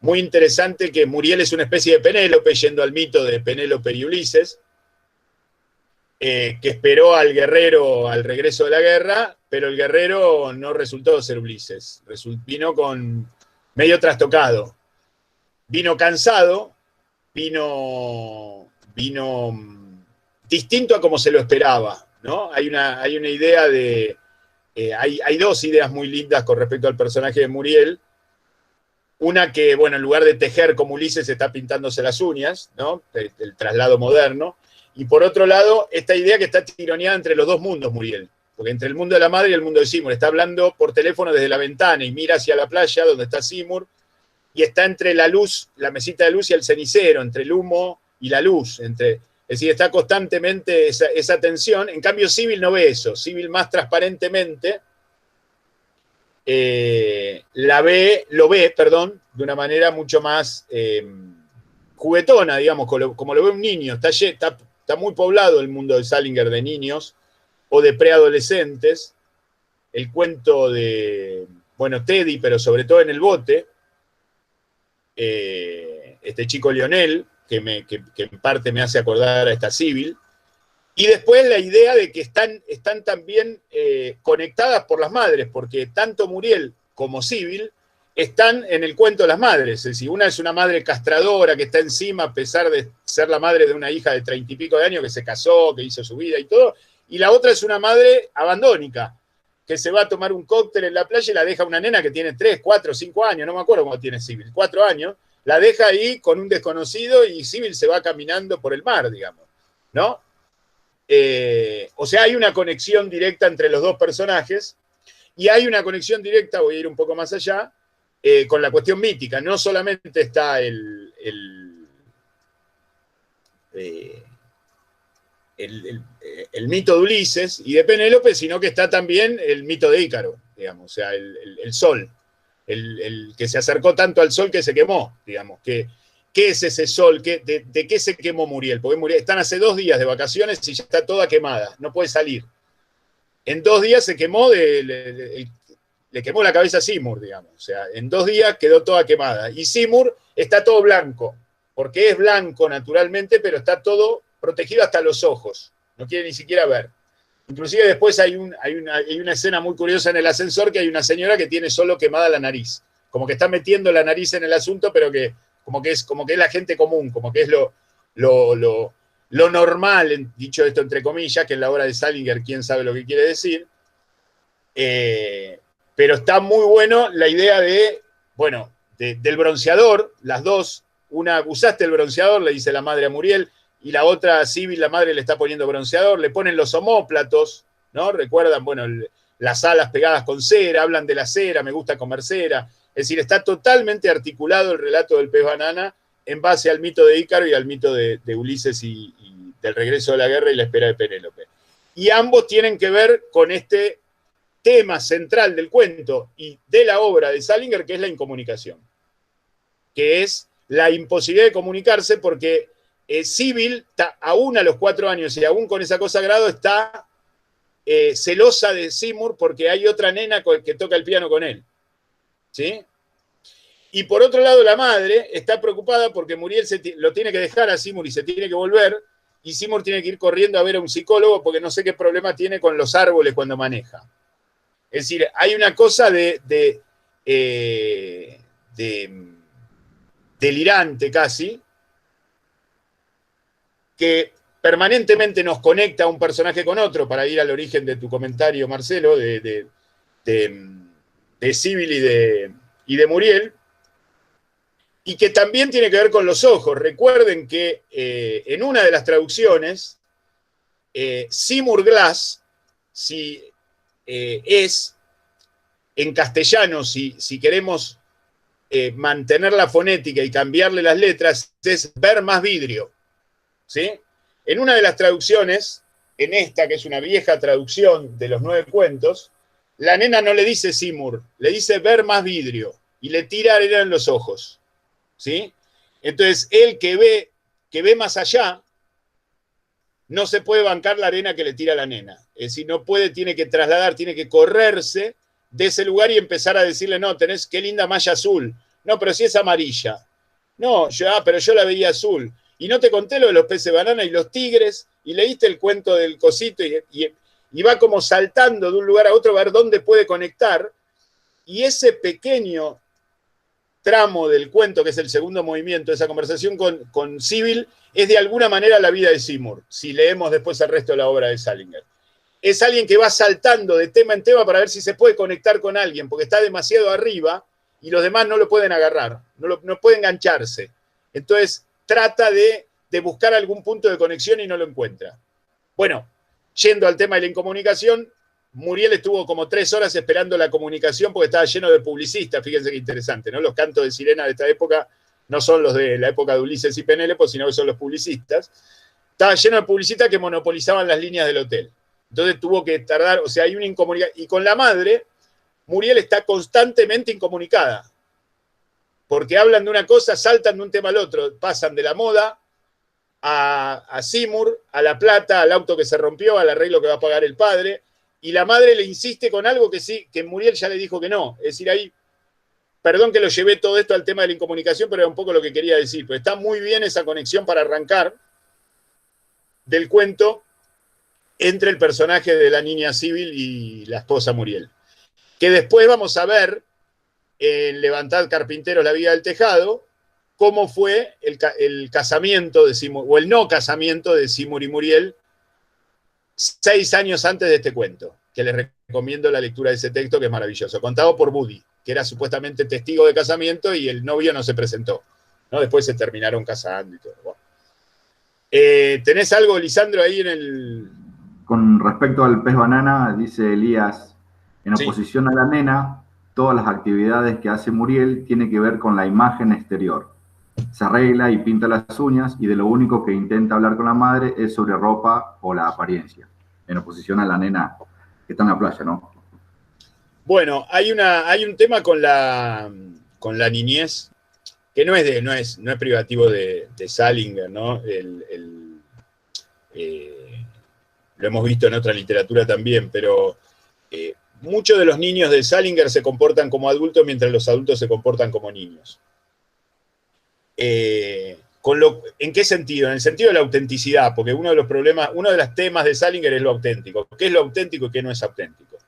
muy interesante, que Muriel es una especie de Penélope, yendo al mito de Penélope y Ulises, que esperó al guerrero al regreso de la guerra, pero el guerrero no resultó ser Ulises. Vino medio trastocado. Vino cansado, vino distinto a como se lo esperaba, ¿no? Hay una idea de... hay dos ideas muy lindas con respecto al personaje de Muriel. Una que, bueno, en lugar de tejer como Ulises, está pintándose las uñas, ¿no? El traslado moderno. Y por otro lado, esta idea que está tironeada entre los dos mundos, Muriel. Porque entre el mundo de la madre y el mundo de Seymour. Está hablando por teléfono desde la ventana y mira hacia la playa donde está Seymour. Y está entre la luz, la mesita de luz y el cenicero, entre el humo y la luz. Es decir, está constantemente esa tensión. En cambio, Sybil no ve eso. Sybil más transparentemente lo ve, de una manera mucho más juguetona, digamos, como lo ve un niño. Está muy poblado el mundo de Salinger de niños o de preadolescentes. El cuento de, bueno, Teddy, pero sobre todo en el bote, este chico Lionel, que en parte me hace acordar a esta Sybil. Y después la idea de que están también conectadas por las madres, porque tanto Muriel como Sybil están en el cuento de las madres. Es decir, una es una madre castradora que está encima a pesar de ser la madre de una hija de 30 y pico de años que se casó, que hizo su vida y todo, y la otra es una madre abandónica, que se va a tomar un cóctel en la playa y la deja una nena que tiene 3, 4, 5 años, no me acuerdo cómo tiene Sybil, 4 años, la deja ahí con un desconocido y Sybil se va caminando por el mar, digamos, ¿no? O sea, hay una conexión directa entre los dos personajes, y hay una conexión directa, voy a ir un poco más allá, con la cuestión mítica. No solamente está el mito de Ulises y de Penélope, sino que está también el mito de Ícaro, digamos, o sea, el sol, el que se acercó tanto al sol que se quemó, digamos, ¿qué es ese sol? ¿De qué se quemó Muriel? Porque Muriel están hace 2 días de vacaciones y ya está toda quemada, no puede salir. En 2 días se quemó, le quemó la cabeza a Seymour, digamos. O sea, en 2 días quedó toda quemada. Y Seymour está todo blanco, porque es blanco naturalmente, pero está todo protegido hasta los ojos. No quiere ni siquiera ver. Inclusive después hay una escena muy curiosa en el ascensor, que hay una señora que tiene solo quemada la nariz. Como que está metiendo la nariz en el asunto, pero que como que es la gente común, como que es lo normal, dicho esto entre comillas, que en la obra de Salinger quién sabe lo que quiere decir. Pero está muy bueno la idea del bronceador, las dos. Una, usaste el bronceador, le dice la madre a Muriel, y la otra, Sybil, la madre, le está poniendo bronceador, le ponen los omóplatos, ¿no? Recuerdan, bueno, las alas pegadas con cera, hablan de la cera, me gusta comer cera. Es decir, está totalmente articulado el relato del pez banana en base al mito de Ícaro y al mito de Ulises y del regreso de la guerra y la espera de Penélope. Y ambos tienen que ver con este tema central del cuento y de la obra de Salinger, que es la incomunicación, que es la imposibilidad de comunicarse, porque Sybil, aún a los 4 años y aún con esa cosa grado, está celosa de Seymour porque hay otra nena que toca el piano con él. ¿Sí? Y por otro lado, la madre está preocupada porque Muriel lo tiene que dejar a Seymour y se tiene que volver, y Seymour tiene que ir corriendo a ver a un psicólogo porque no sé qué problema tiene con los árboles cuando maneja. Es decir, hay una cosa delirante casi, que permanentemente nos conecta un personaje con otro, para ir al origen de tu comentario, Marcelo, de Civil y de Muriel, y que también tiene que ver con los ojos. Recuerden que en una de las traducciones, Seymour Glass, si es en castellano, si queremos mantener la fonética y cambiarle las letras, es ver más vidrio, ¿sí? En una de las traducciones, en esta, que es una vieja traducción de los 9 cuentos, la nena no le dice Seymour, le dice ver más vidrio, y le tira arena en los ojos, ¿sí? Entonces, él que ve más allá, no se puede bancar la arena que le tira la nena. Es decir, no puede, tiene que trasladar, tiene que correrse de ese lugar y empezar a decirle, no, tenés, qué linda malla azul. No, pero si es amarilla. No, pero yo la veía azul. Y no te conté lo de los peces banana y los tigres, y leíste el cuento del cosito, y va como saltando de un lugar a otro a ver dónde puede conectar, y ese pequeño tramo del cuento, que es el segundo movimiento, esa conversación con Civil, es de alguna manera la vida de Seymour, si leemos después el resto de la obra de Salinger. Es alguien que va saltando de tema en tema para ver si se puede conectar con alguien, porque está demasiado arriba y los demás no lo pueden agarrar, no pueden engancharse. Entonces trata de buscar algún punto de conexión y no lo encuentra. Bueno, yendo al tema de la incomunicación, Muriel estuvo como 3 horas esperando la comunicación porque estaba lleno de publicistas. Fíjense qué interesante, ¿no? Los cantos de sirena de esta época no son los de la época de Ulises y Penélope, sino que son los publicistas. Estaba lleno de publicistas que monopolizaban las líneas del hotel. Entonces tuvo que tardar, o sea, hay una incomunicación. Y con la madre, Muriel está constantemente incomunicada. Porque hablan de una cosa, saltan de un tema al otro, pasan de la moda a Seymour, a la plata, al auto que se rompió, al arreglo que va a pagar el padre, y la madre le insiste con algo que sí, que Muriel ya le dijo que no. Es decir, ahí, perdón que lo llevé todo esto al tema de la incomunicación, pero era un poco lo que quería decir. Pero está muy bien esa conexión para arrancar del cuento entre el personaje de la niña Civil y la esposa Muriel. Que después vamos a ver en Levantad Carpinteros la vida del tejado, cómo fue el casamiento de Seymour, o el no casamiento de Seymour y Muriel 6 años antes de este cuento, que les recomiendo la lectura de ese texto, que es maravilloso, contado por Buddy, que era supuestamente testigo de casamiento y el novio no se presentó, ¿no? Después se terminaron casando y todo. Bueno. ¿Tenés algo, Lisandro, ahí en el...? Con respecto al pez banana, dice Elías, en oposición a la nena, todas las actividades que hace Muriel tienen que ver con la imagen exterior. Se arregla y pinta las uñas y de lo único que intenta hablar con la madre es sobre ropa o la apariencia, en oposición a la nena que está en la playa, ¿no? Bueno, hay un tema con la niñez que no es privativo de Salinger, ¿no? Lo hemos visto en otra literatura también, pero muchos de los niños de Salinger se comportan como adultos mientras los adultos se comportan como niños. ¿En qué sentido? En el sentido de la autenticidad, porque uno de los temas de Salinger es lo auténtico. ¿Qué es lo auténtico y qué no es auténtico?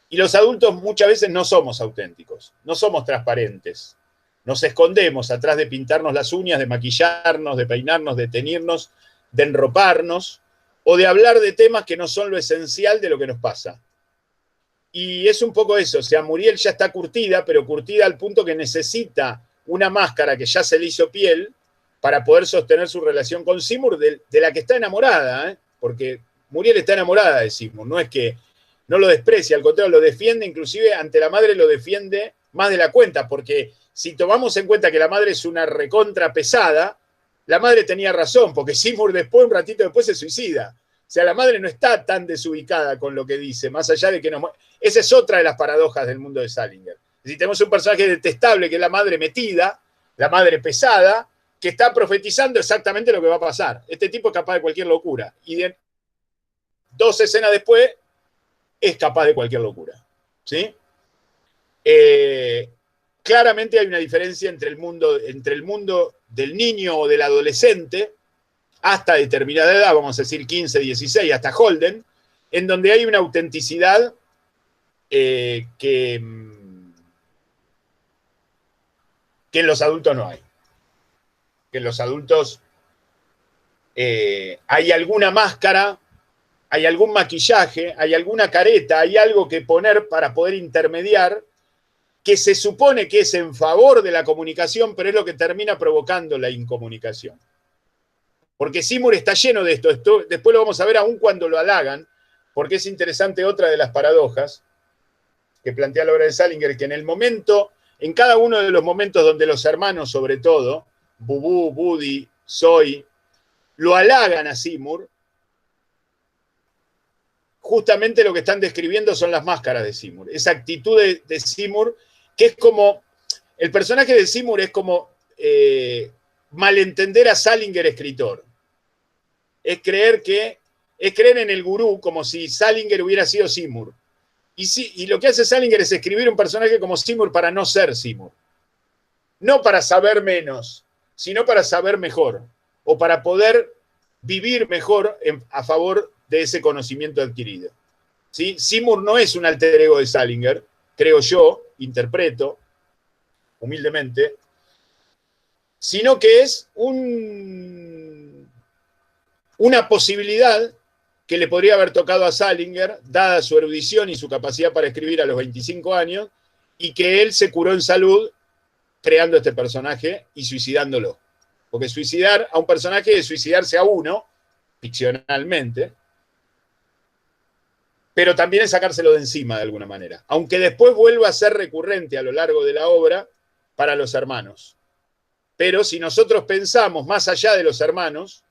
Y los adultos muchas veces no somos auténticos, no somos transparentes. Nos escondemos atrás de pintarnos las uñas, de maquillarnos, de peinarnos, de teñirnos, de enroparnos, o de hablar de temas que no son lo esencial de lo que nos pasa. Y es un poco eso, o sea, Muriel ya está curtida, pero curtida al punto que necesita una máscara que ya se le hizo piel para poder sostener su relación con Seymour, de la que está enamorada, porque Muriel está enamorada de Seymour, no es que no lo desprecia, al contrario, lo defiende, inclusive ante la madre lo defiende más de la cuenta, porque si tomamos en cuenta que la madre es una recontra pesada, la madre tenía razón, porque Seymour después, un ratito después, se suicida. O sea, la madre no está tan desubicada con lo que dice, más allá de que nos... Esa es otra de las paradojas del mundo de Salinger. Si tenemos un personaje detestable, que es la madre metida, la madre pesada, que está profetizando exactamente lo que va a pasar. Este tipo es capaz de cualquier locura. Y 2 escenas después, es capaz de cualquier locura. ¿Sí? Claramente hay una diferencia entre el mundo del niño o del adolescente, hasta determinada edad, vamos a decir 15, 16, hasta Holden, en donde hay una autenticidad que en los adultos no hay. Que en los adultos hay alguna máscara, hay algún maquillaje, hay alguna careta, hay algo que poner para poder intermediar, que se supone que es en favor de la comunicación, pero es lo que termina provocando la incomunicación. Porque Seymour está lleno de esto, después lo vamos a ver aún cuando lo halagan, porque es interesante otra de las paradojas que plantea la obra de Salinger, que en cada uno de los momentos donde los hermanos, sobre todo, Bubú, Buddy, Zoe, lo halagan a Seymour, justamente lo que están describiendo son las máscaras de Seymour. Esa actitud de Seymour, que es como, el personaje de Seymour es como malentender a Salinger escritor. Es creer en el gurú como si Salinger hubiera sido Seymour. Y lo que hace Salinger es escribir un personaje como Seymour para no ser Seymour. No para saber menos, sino para saber mejor. O para poder vivir mejor a favor de ese conocimiento adquirido. ¿Sí? Seymour no es un alter ego de Salinger, creo yo, interpreto, humildemente, sino que es una posibilidad que le podría haber tocado a Salinger, dada su erudición y su capacidad para escribir a los 25 años, y que él se curó en salud creando este personaje y suicidándolo. Porque suicidar a un personaje es suicidarse a uno, ficcionalmente, pero también es sacárselo de encima de alguna manera. Aunque después vuelva a ser recurrente a lo largo de la obra para los hermanos. Pero si nosotros pensamos más allá de los hermanos,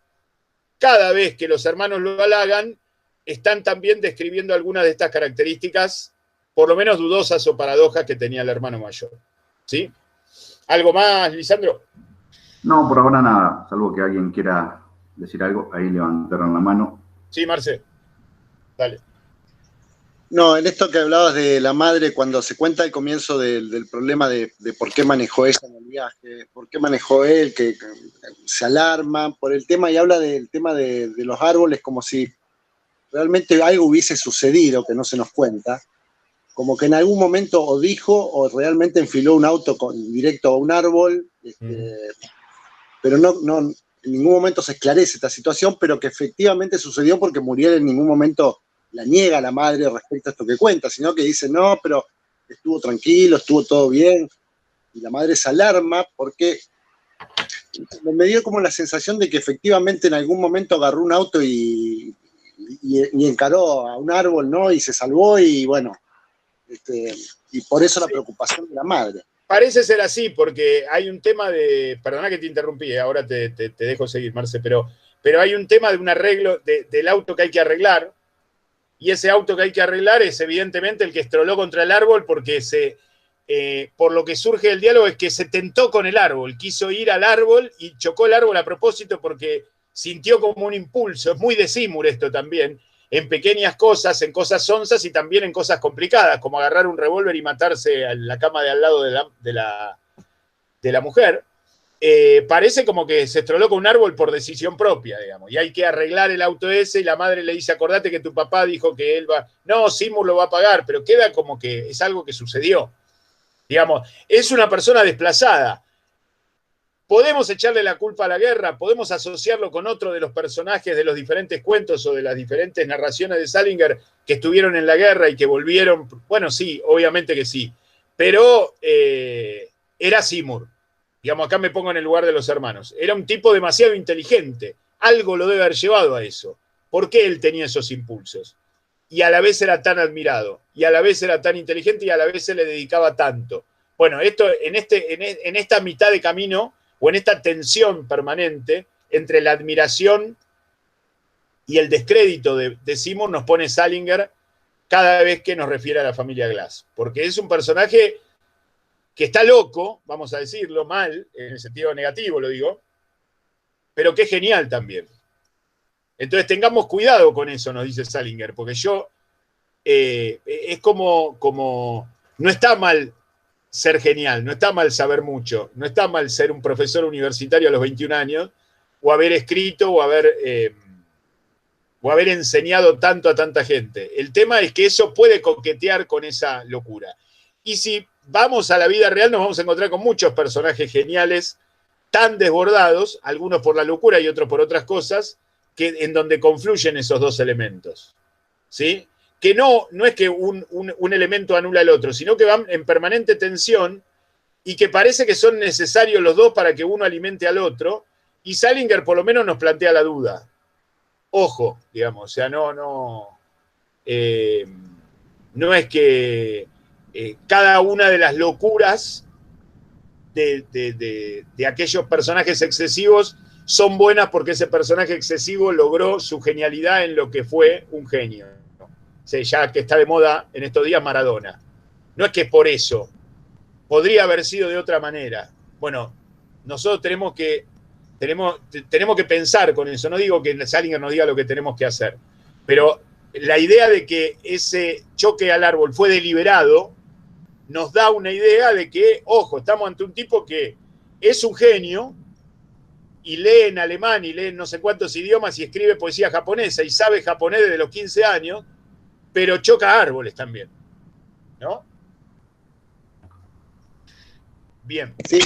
cada vez que los hermanos lo halagan, están también describiendo algunas de estas características, por lo menos dudosas o paradojas que tenía el hermano mayor. ¿Sí? ¿Algo más, Lisandro? No, por ahora nada, salvo que alguien quiera decir algo, ahí levantaron la mano. Sí, Marce, dale. No, en esto que hablabas de la madre, cuando se cuenta el comienzo del problema de por qué manejó ella en el viaje, por qué manejó él, que se alarma por el tema y habla del tema de los árboles como si realmente algo hubiese sucedido que no se nos cuenta, como que en algún momento o dijo o realmente enfiló un auto directo a un árbol, pero no, en ningún momento se esclarece esta situación, pero que efectivamente sucedió porque Muriel en ningún momento la niega a la madre respecto a esto que cuenta, sino que dice, no, pero estuvo tranquilo, estuvo todo bien, y la madre se alarma porque me dio como la sensación de que efectivamente en algún momento agarró un auto y encaró a un árbol, ¿no? Y se salvó y bueno, y por eso la preocupación de la madre. Parece ser así, porque hay un tema de, perdona que te interrumpí, ahora te dejo seguir, Marce, pero hay un tema de un arreglo del auto que hay que arreglar, y ese auto que hay que arreglar es evidentemente el que estroló contra el árbol porque por lo que surge del diálogo es que se tentó con el árbol, quiso ir al árbol y chocó el árbol a propósito porque sintió como un impulso. Es muy de Seymour esto también, en pequeñas cosas, en cosas sonzas y también en cosas complicadas, como agarrar un revólver y matarse en la cama de al lado de la mujer. Parece como que se estroló con un árbol por decisión propia, digamos, y hay que arreglar el auto ese, y la madre le dice, acordate que tu papá dijo que él va, no, Seymour lo va a pagar, pero queda como que es algo que sucedió, digamos, es una persona desplazada. Podemos echarle la culpa a la guerra, podemos asociarlo con otro de los personajes de los diferentes cuentos o de las diferentes narraciones de Salinger que estuvieron en la guerra y que volvieron, bueno, sí, obviamente que sí, pero era Seymour. Digamos, acá me pongo en el lugar de los hermanos. Era un tipo demasiado inteligente. Algo lo debe haber llevado a eso. ¿Por qué él tenía esos impulsos? Y a la vez era tan admirado, y a la vez era tan inteligente, y a la vez se le dedicaba tanto. Bueno, esto en esta mitad de camino, o en esta tensión permanente entre la admiración y el descrédito de Seymour, nos pone Salinger cada vez que nos refiere a la familia Glass. Porque es un personaje que está loco, vamos a decirlo mal, en el sentido negativo lo digo, pero que es genial también. Entonces tengamos cuidado con eso, nos dice Salinger, porque es como no está mal ser genial, no está mal saber mucho, no está mal ser un profesor universitario a los 21 años, o haber escrito, o haber enseñado tanto a tanta gente. El tema es que eso puede coquetear con esa locura. Y si vamos a la vida real, nos vamos a encontrar con muchos personajes geniales tan desbordados, algunos por la locura y otros por otras cosas, en donde confluyen esos dos elementos. ¿Sí? Que no es que un elemento anula al otro, sino que van en permanente tensión y que parece que son necesarios los dos para que uno alimente al otro, y Salinger por lo menos nos plantea la duda. Ojo, digamos, o sea, no es que cada una de las locuras de aquellos personajes excesivos son buenas porque ese personaje excesivo logró su genialidad en lo que fue un genio. O sea, ya que está de moda en estos días Maradona. No es que por eso. Podría haber sido de otra manera. Bueno, nosotros tenemos que pensar con eso. No digo que Salinger nos diga lo que tenemos que hacer, pero la idea de que ese choque al árbol fue deliberado nos da una idea de que, ojo, estamos ante un tipo que es un genio y lee en alemán y lee en no sé cuántos idiomas y escribe poesía japonesa y sabe japonés desde los 15 años, pero choca árboles también, ¿no? Bien. Sí,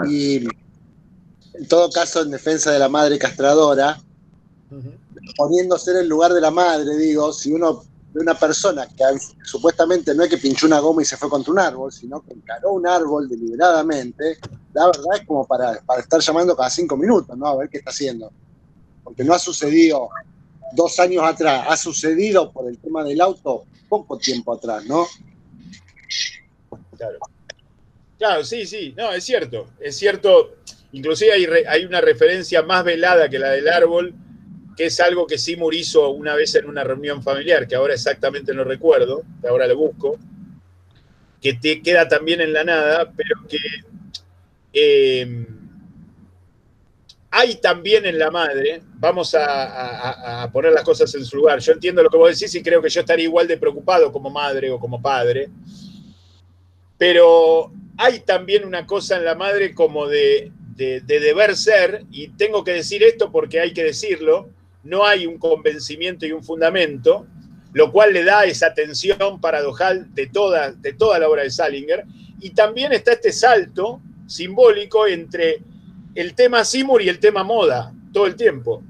y en todo caso, en defensa de la madre castradora, poniéndose en el lugar de la madre, digo, si uno ve una persona que supuestamente no es que pinchó una goma y se fue contra un árbol, sino que encaró un árbol deliberadamente, la verdad es como para estar llamando cada 5 minutos, ¿no? A ver qué está haciendo. Porque no ha sucedido 2 años atrás, ha sucedido por el tema del auto poco tiempo atrás, ¿no? Claro, sí, no, es cierto, inclusive hay una referencia más velada que la del árbol, que es algo que Seymour hizo una vez en una reunión familiar, que ahora exactamente no recuerdo, que ahora lo busco, que te queda también en la nada, pero que hay también en la madre, vamos a poner las cosas en su lugar, yo entiendo lo que vos decís y creo que yo estaría igual de preocupado como madre o como padre, pero hay también una cosa en la madre como de deber ser, y tengo que decir esto porque hay que decirlo, no hay un convencimiento y un fundamento, lo cual le da esa tensión paradojal de toda la obra de Salinger, y también está este salto simbólico entre el tema Seymour y el tema moda, todo el tiempo.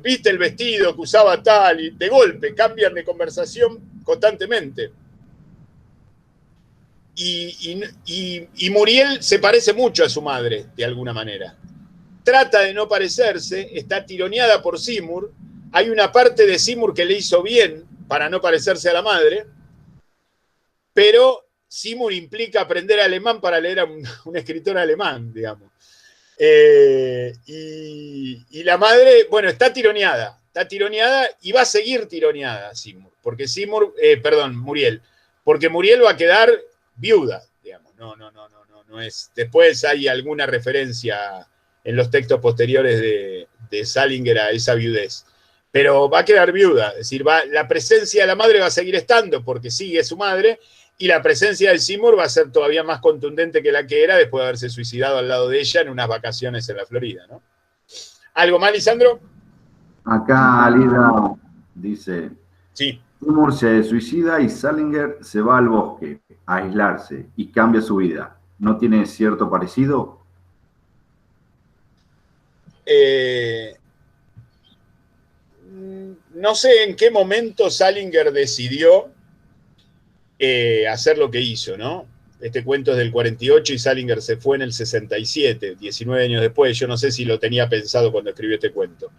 Viste el vestido que usaba tal, y de golpe cambian de conversación constantemente. Y Muriel se parece mucho a su madre, de alguna manera. Trata de no parecerse, está tironeada por Seymour. Hay una parte de Seymour que le hizo bien para no parecerse a la madre, pero Seymour implica aprender alemán para leer a un escritor alemán, digamos. Y la madre, bueno, está tironeada y va a seguir tironeada Seymour, porque Muriel, porque Muriel va a quedar viuda, digamos, no es. Después hay alguna referencia en los textos posteriores de Salinger a esa viudez, pero va a quedar viuda, es decir, la presencia de la madre va a seguir estando porque sigue su madre, y la presencia de Seymour va a ser todavía más contundente que la que era después de haberse suicidado al lado de ella en unas vacaciones en la Florida, ¿no? ¿Algo más, Lisandro? Acá Lida dice, sí. Seymour se suicida y Salinger se va al bosque a aislarse y cambia su vida. ¿No tiene cierto parecido? No sé en qué momento Salinger decidió hacer lo que hizo, ¿no? Este cuento es del 48 y Salinger se fue en el 67, 19 años después. Yo no sé si lo tenía pensado cuando escribió este cuento.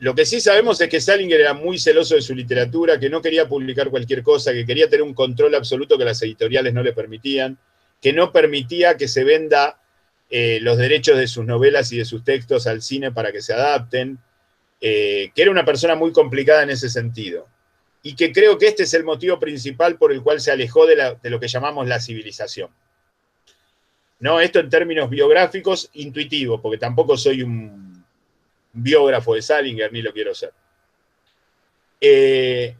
Lo que sí sabemos es que Salinger era muy celoso de su literatura, que no quería publicar cualquier cosa, que quería tener un control absoluto que las editoriales no le permitían, que no permitía que se venda los derechos de sus novelas y de sus textos al cine para que se adapten, que era una persona muy complicada en ese sentido, y que creo que este es el motivo principal por el cual se alejó de lo que llamamos la civilización. No, esto en términos biográficos, intuitivo, porque tampoco soy un biógrafo de Salinger, ni lo quiero ser.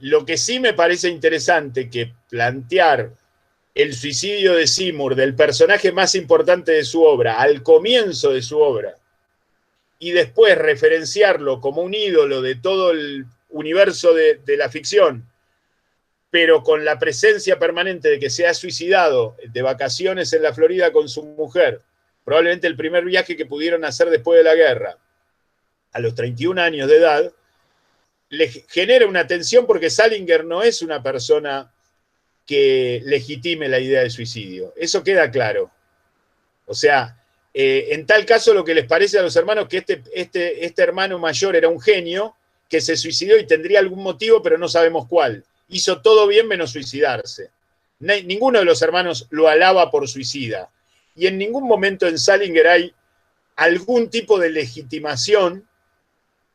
Lo que sí me parece interesante que plantear el suicidio de Seymour, del personaje más importante de su obra, al comienzo de su obra, y después referenciarlo como un ídolo de todo el universo de la ficción, pero con la presencia permanente de que se ha suicidado de vacaciones en la Florida con su mujer, probablemente el primer viaje que pudieron hacer después de la guerra, a los 31 años de edad, le genera una tensión porque Salinger no es una persona que legitime la idea de suicidio. Eso queda claro. O sea, en tal caso lo que les parece a los hermanos que este hermano mayor era un genio que se suicidó y tendría algún motivo, pero no sabemos cuál. Hizo todo bien menos suicidarse. Ninguno de los hermanos lo alaba por suicida. Y en ningún momento en Salinger hay algún tipo de legitimación,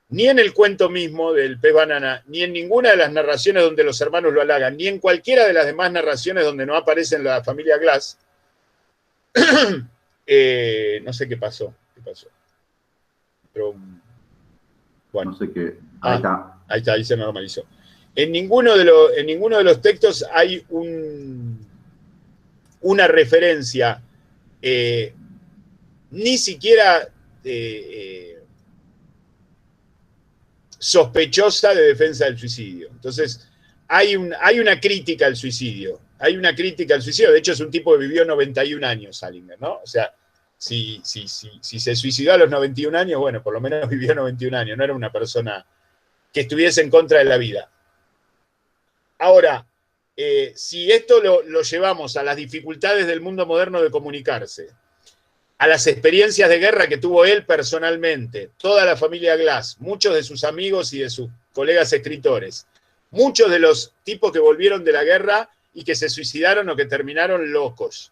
ni en el cuento mismo del pez banana, ni en ninguna de las narraciones donde los hermanos lo halagan, ni en cualquiera de las demás narraciones donde no aparece la familia Glass. No sé qué pasó. Pero, bueno. No sé qué. Ahí está. Ahí se normalizó. En ninguno de los textos hay una referencia, ni siquiera sospechosa de defensa del suicidio. Entonces, hay una crítica al suicidio. De hecho, es un tipo que vivió 91 años, Salinger, ¿no? O sea, si se suicidó a los 91 años, bueno, por lo menos vivió 91 años. No era una persona que estuviese en contra de la vida. Ahora, si esto lo llevamos a las dificultades del mundo moderno de comunicarse, a las experiencias de guerra que tuvo él personalmente, toda la familia Glass, muchos de sus amigos y de sus colegas escritores, muchos de los tipos que volvieron de la guerra y que se suicidaron o que terminaron locos.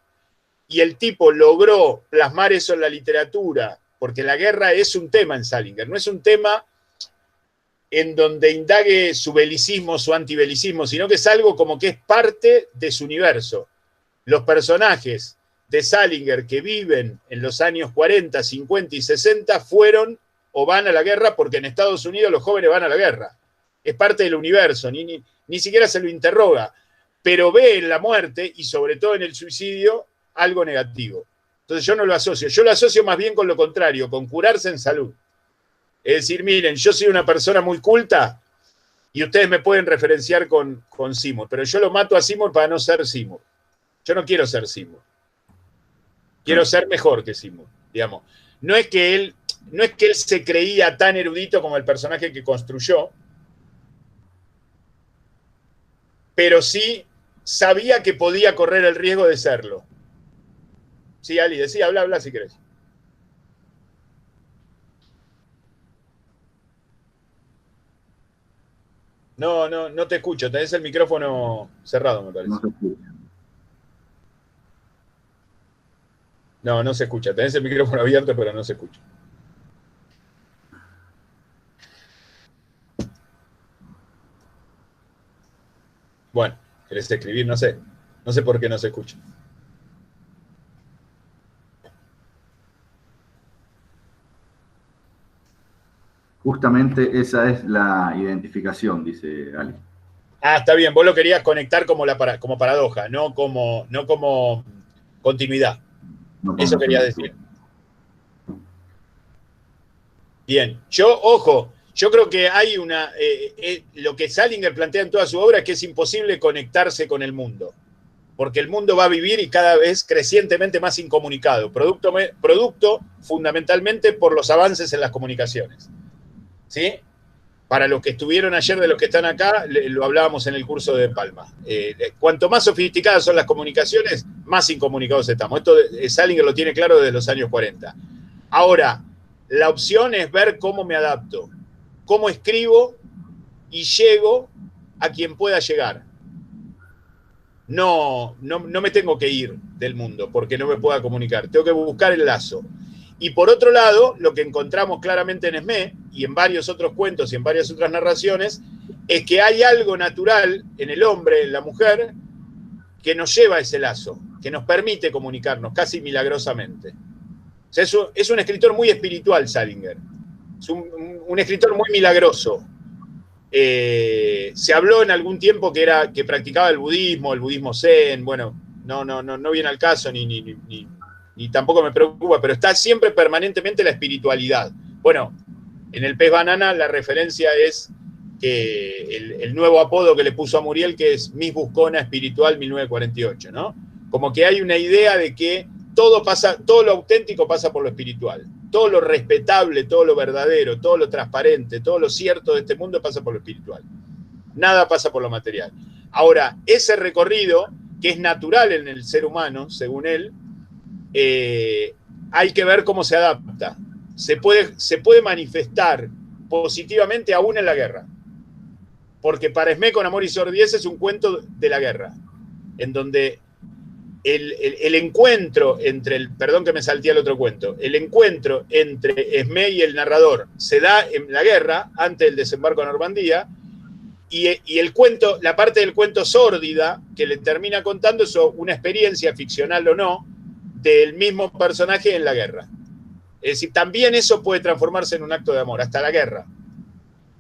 Y el tipo logró plasmar eso en la literatura, porque la guerra es un tema en Salinger, no es un tema en donde indague su belicismo, su antibelicismo, sino que es algo como que es parte de su universo. Los personajes de Salinger que viven en los años 40, 50 y 60 fueron o van a la guerra porque en Estados Unidos los jóvenes van a la guerra. Es parte del universo, ni siquiera se lo interroga, pero ve en la muerte y sobre todo en el suicidio algo negativo. Entonces yo no lo asocio, yo lo asocio más bien con lo contrario, con curarse en salud. Es decir, miren, yo soy una persona muy culta y ustedes me pueden referenciar con Seymour, pero yo lo mato a Seymour para no ser Seymour. Yo no quiero ser Seymour. Quiero ser mejor que Seymour, digamos. No es que él se creía tan erudito como el personaje que construyó, pero sí sabía que podía correr el riesgo de serlo. Sí, Ali, decía, habla si querés. No te escucho, tenés el micrófono cerrado, me parece. No se escucha. No se escucha, tenés el micrófono abierto, pero no se escucha. Bueno, ¿querés escribir? No sé por qué no se escucha. Justamente esa es la identificación, dice Ali. Ah, está bien, vos lo querías conectar como paradoja, no como continuidad. No, eso querías decir. Bien, yo creo que hay lo que Salinger plantea en toda su obra es que es imposible conectarse con el mundo, porque el mundo va a vivir y cada vez crecientemente más incomunicado, producto fundamentalmente por los avances en las comunicaciones. ¿Sí? Para los que estuvieron ayer, de los que están acá, lo hablábamos en el curso de Palma. Cuanto más sofisticadas son las comunicaciones, más incomunicados estamos. Esto Salinger lo tiene claro desde los años 40. Ahora, la opción es ver cómo me adapto, cómo escribo y llego a quien pueda llegar. No me tengo que ir del mundo porque no me pueda comunicar. Tengo que buscar el lazo. Y por otro lado, lo que encontramos claramente en Esmé y en varios otros cuentos y en varias otras narraciones es que hay algo natural en el hombre, en la mujer, que nos lleva a ese lazo, que nos permite comunicarnos casi milagrosamente. O sea, es un escritor muy espiritual, Salinger. Es un escritor muy milagroso. Se habló en algún tiempo que practicaba el budismo zen. Bueno, no viene al caso ni tampoco me preocupa, pero está siempre permanentemente la espiritualidad. Bueno, en el pez banana la referencia es que el nuevo apodo que le puso a Muriel, que es Miss Buscona Espiritual 1948, ¿no? Como que hay una idea de que todo lo auténtico pasa por lo espiritual. Todo lo respetable, todo lo verdadero, todo lo transparente, todo lo cierto de este mundo pasa por lo espiritual. Nada pasa por lo material. Ahora, ese recorrido, que es natural en el ser humano, según él, hay que ver cómo se adapta. Se puede manifestar positivamente aún en la guerra. Porque para Esmé, Con amor y sordidez es un cuento de la guerra, en donde el encuentro entre perdón que me salté al otro cuento, el encuentro entre Esmé y el narrador se da en la guerra, antes del desembarco en Normandía, y el cuento, la parte del cuento sórdida que le termina contando es una experiencia ficcional o no del mismo personaje en la guerra. Es decir, también eso puede transformarse en un acto de amor, hasta la guerra.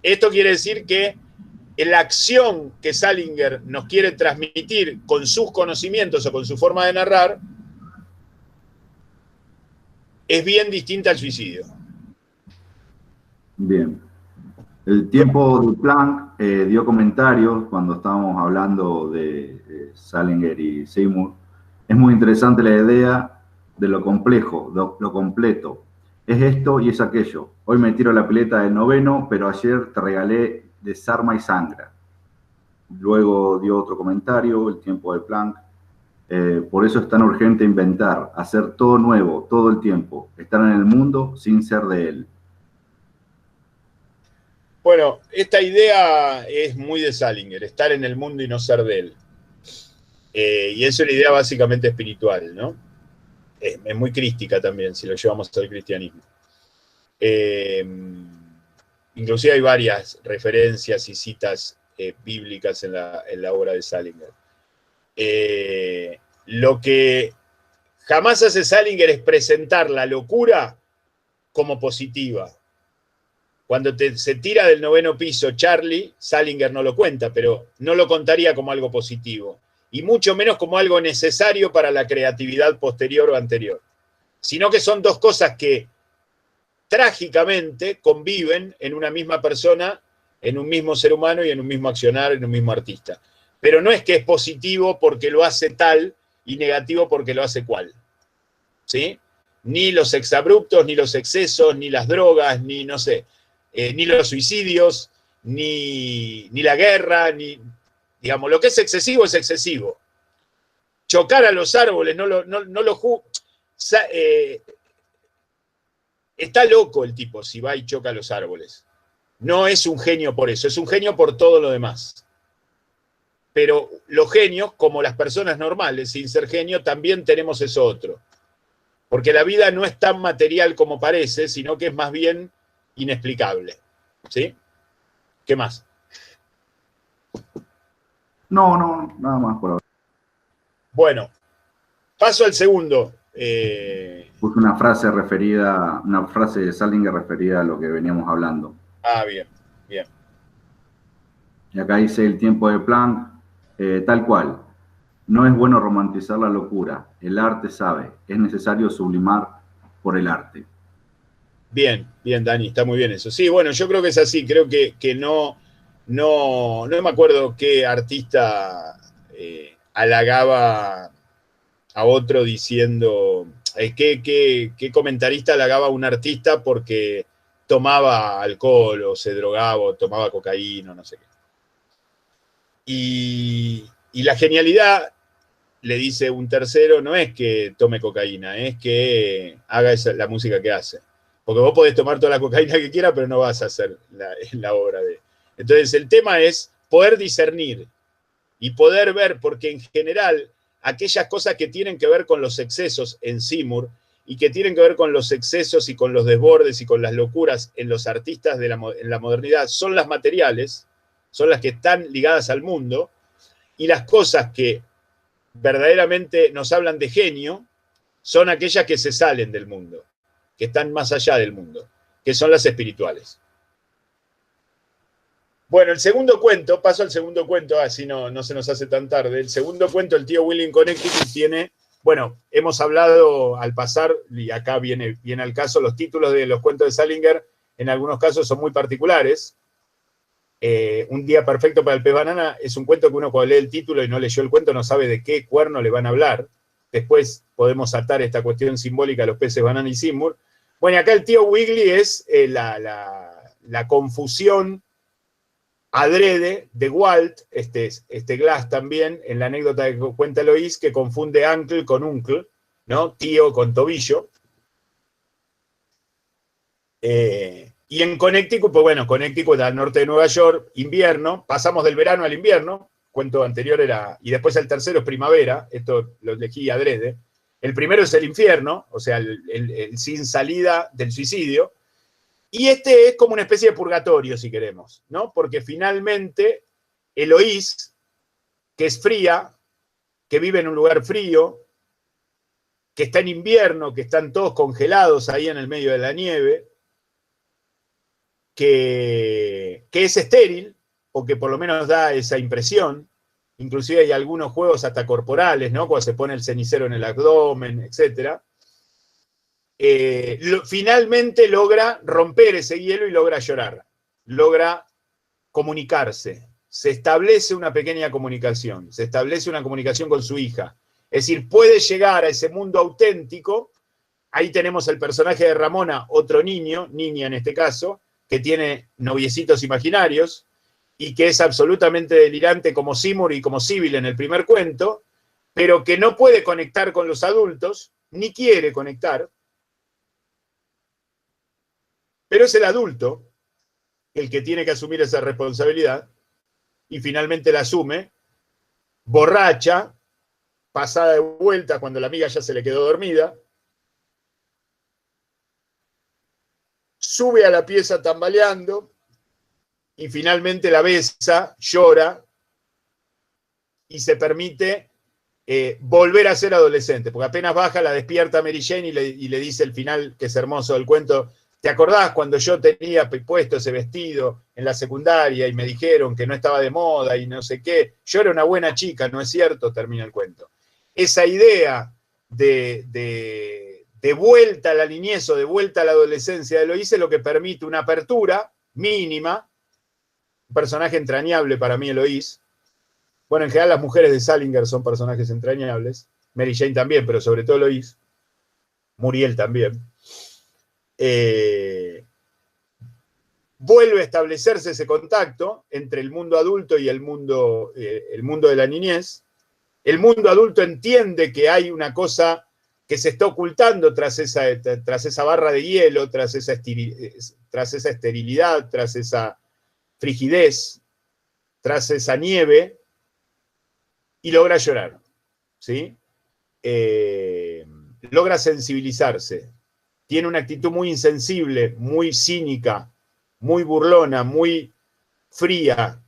Esto quiere decir que la acción que Salinger nos quiere transmitir con sus conocimientos o con su forma de narrar es bien distinta al suicidio. Bien. El tiempo de Planck dio comentarios cuando estábamos hablando de Salinger y Seymour. Es muy interesante la idea de lo complejo, lo completo. Es esto y es aquello. Hoy me tiro la pileta del noveno, pero ayer te regalé Desarma y Sangra. Luego dio otro comentario, el tiempo de Planck. Por eso es tan urgente inventar, hacer todo nuevo, todo el tiempo. Estar en el mundo sin ser de él. Bueno, esta idea es muy de Salinger, estar en el mundo y no ser de él. Y eso es la idea básicamente espiritual, ¿no? Es muy crística también, si lo llevamos al cristianismo. Inclusive hay varias referencias y citas bíblicas en la obra de Salinger. Lo que jamás hace Salinger es presentar la locura como positiva. Cuando se tira del 9º piso Charlie, Salinger no lo cuenta, pero no lo contaría como algo positivo, y mucho menos como algo necesario para la creatividad posterior o anterior, sino que son dos cosas que trágicamente conviven en una misma persona, en un mismo ser humano y en un mismo accionar, en un mismo artista. Pero no es que es positivo porque lo hace tal y negativo porque lo hace cual. ¿Sí? Ni los exabruptos, ni los excesos, ni las drogas, ni no sé, ni los suicidios, ni la guerra, ni, digamos, lo que es excesivo es excesivo. Chocar a los árboles, está loco el tipo si va y choca a los árboles. No es un genio por eso, es un genio por todo lo demás. Pero los genios, como las personas normales, sin ser genio, también tenemos eso otro. Porque la vida no es tan material como parece, sino que es más bien inexplicable. ¿Sí? ¿Qué más? No, nada más por ahora. Bueno, paso al segundo. Puse una frase de Salinger referida a lo que veníamos hablando. Ah, bien, bien. Y acá dice el tiempo de Planck, tal cual. No es bueno romantizar la locura. El arte sabe. Es necesario sublimar por el arte. Bien, Dani, está muy bien eso. Sí, bueno, yo creo que es así. Creo que no me acuerdo qué artista halagaba a otro diciendo, qué comentarista halagaba a un artista porque tomaba alcohol o se drogaba o tomaba cocaína, no sé qué. Y la genialidad, le dice un tercero, no es que tome cocaína, es que haga la música que hace. Porque vos podés tomar toda la cocaína que quieras, pero no vas a hacer la obra de... Entonces el tema es poder discernir y poder ver, porque en general aquellas cosas que tienen que ver con los excesos en Seymour y que tienen que ver con los excesos y con los desbordes y con las locuras en los artistas en la modernidad son las materiales, son las que están ligadas al mundo, y las cosas que verdaderamente nos hablan de genio son aquellas que se salen del mundo, que están más allá del mundo, que son las espirituales. Bueno, el segundo cuento, paso al segundo cuento, así no se nos hace tan tarde. El segundo cuento, El tío Willy en Connecticut, tiene, bueno, hemos hablado al pasar, y acá viene al caso, los títulos de los cuentos de Salinger, en algunos casos son muy particulares. Un día perfecto para el pez banana es un cuento que uno cuando lee el título y no leyó el cuento no sabe de qué cuerno le van a hablar. después podemos atar esta cuestión simbólica a los peces Banana y Seymour. Bueno, acá el tío Wiggly es la confusión adrede de Walt, este Glass también, en la anécdota que cuenta Lois, que confunde uncle con uncle, ¿no? Tío con tobillo. Y en Connecticut, pues bueno, Connecticut al norte de Nueva York, invierno, pasamos del verano al invierno, cuento anterior era, y después el tercero es primavera, esto lo elegí adrede. El primero es el infierno, o sea, el sin salida del suicidio. Y este es como una especie de purgatorio, si queremos, ¿no? Porque finalmente Eloís, que es fría, que vive en un lugar frío, que está en invierno, que están todos congelados ahí en el medio de la nieve, que es estéril, o que por lo menos da esa impresión. Inclusive hay algunos juegos hasta corporales, ¿no? Cuando se pone el cenicero en el abdomen, etc. Finalmente logra romper ese hielo y logra llorar, logra comunicarse, se establece una pequeña comunicación, se establece una comunicación con su hija, es decir, puede llegar a ese mundo auténtico. Ahí tenemos el personaje de Ramona, otro niño, niña en este caso, que tiene noviecitos imaginarios y que es absolutamente delirante como Seymour y como Sybil en el primer cuento, pero que no puede conectar con los adultos, ni quiere conectar. Pero es el adulto el que tiene que asumir esa responsabilidad y finalmente la asume, borracha, pasada de vuelta cuando la amiga ya se le quedó dormida, sube a la pieza tambaleando y finalmente la besa, llora y se permite volver a ser adolescente, porque apenas baja la despierta Mary Jane y le dice el final, que es hermoso del cuento: ¿te acordás cuando yo tenía puesto ese vestido en la secundaria y me dijeron que no estaba de moda y no sé qué? Yo era una buena chica, ¿no es cierto? Termina el cuento. Esa idea de vuelta a la niñez o de vuelta a la adolescencia de Eloís es lo que permite una apertura mínima. Un personaje entrañable para mí, Eloís. Bueno, en general las mujeres de Salinger son personajes entrañables. Mary Jane también, pero sobre todo Eloís. Muriel también. Vuelve a establecerse ese contacto entre el mundo adulto y el mundo de la niñez. El mundo adulto entiende que hay una cosa que se está ocultando tras esa barra de hielo, tras esa esterilidad, tras esa frigidez, tras esa nieve, y logra llorar, ¿sí? Logra sensibilizarse. Tiene una actitud muy insensible, muy cínica, muy burlona, muy fría,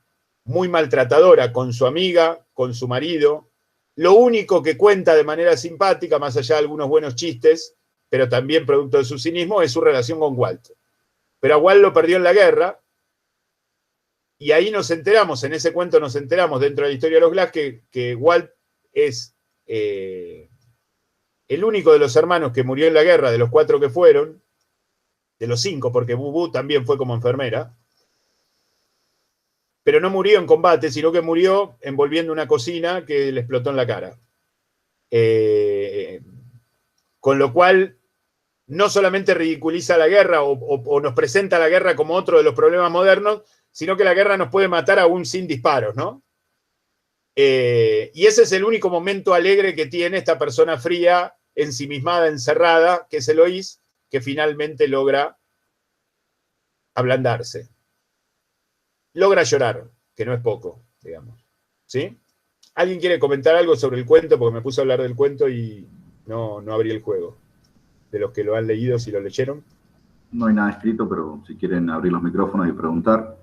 muy maltratadora con su amiga, con su marido. Lo único que cuenta de manera simpática, más allá de algunos buenos chistes, pero también producto de su cinismo, es su relación con Walt. Pero a Walt lo perdió en la guerra, y ahí nos enteramos, en ese cuento nos enteramos, dentro de la historia de los Glass, que Walt es el único de los hermanos que murió en la guerra, de los 4 que fueron, de los 5, porque Bubu también fue como enfermera, pero no murió en combate, sino que murió envolviendo una cocina que le explotó en la cara. Con lo cual, no solamente ridiculiza la guerra o nos presenta la guerra como otro de los problemas modernos, sino que la guerra nos puede matar aún sin disparos, ¿no? Y ese es el único momento alegre que tiene esta persona fría, ensimismada, encerrada, que es Eloís, que finalmente logra ablandarse. Logra llorar, que no es poco, digamos. ¿Sí? ¿Alguien quiere comentar algo sobre el cuento? Porque me puse a hablar del cuento y no abrí el juego. De los que lo han leído, si lo leyeron. No hay nada escrito, pero si quieren abrir los micrófonos y preguntar.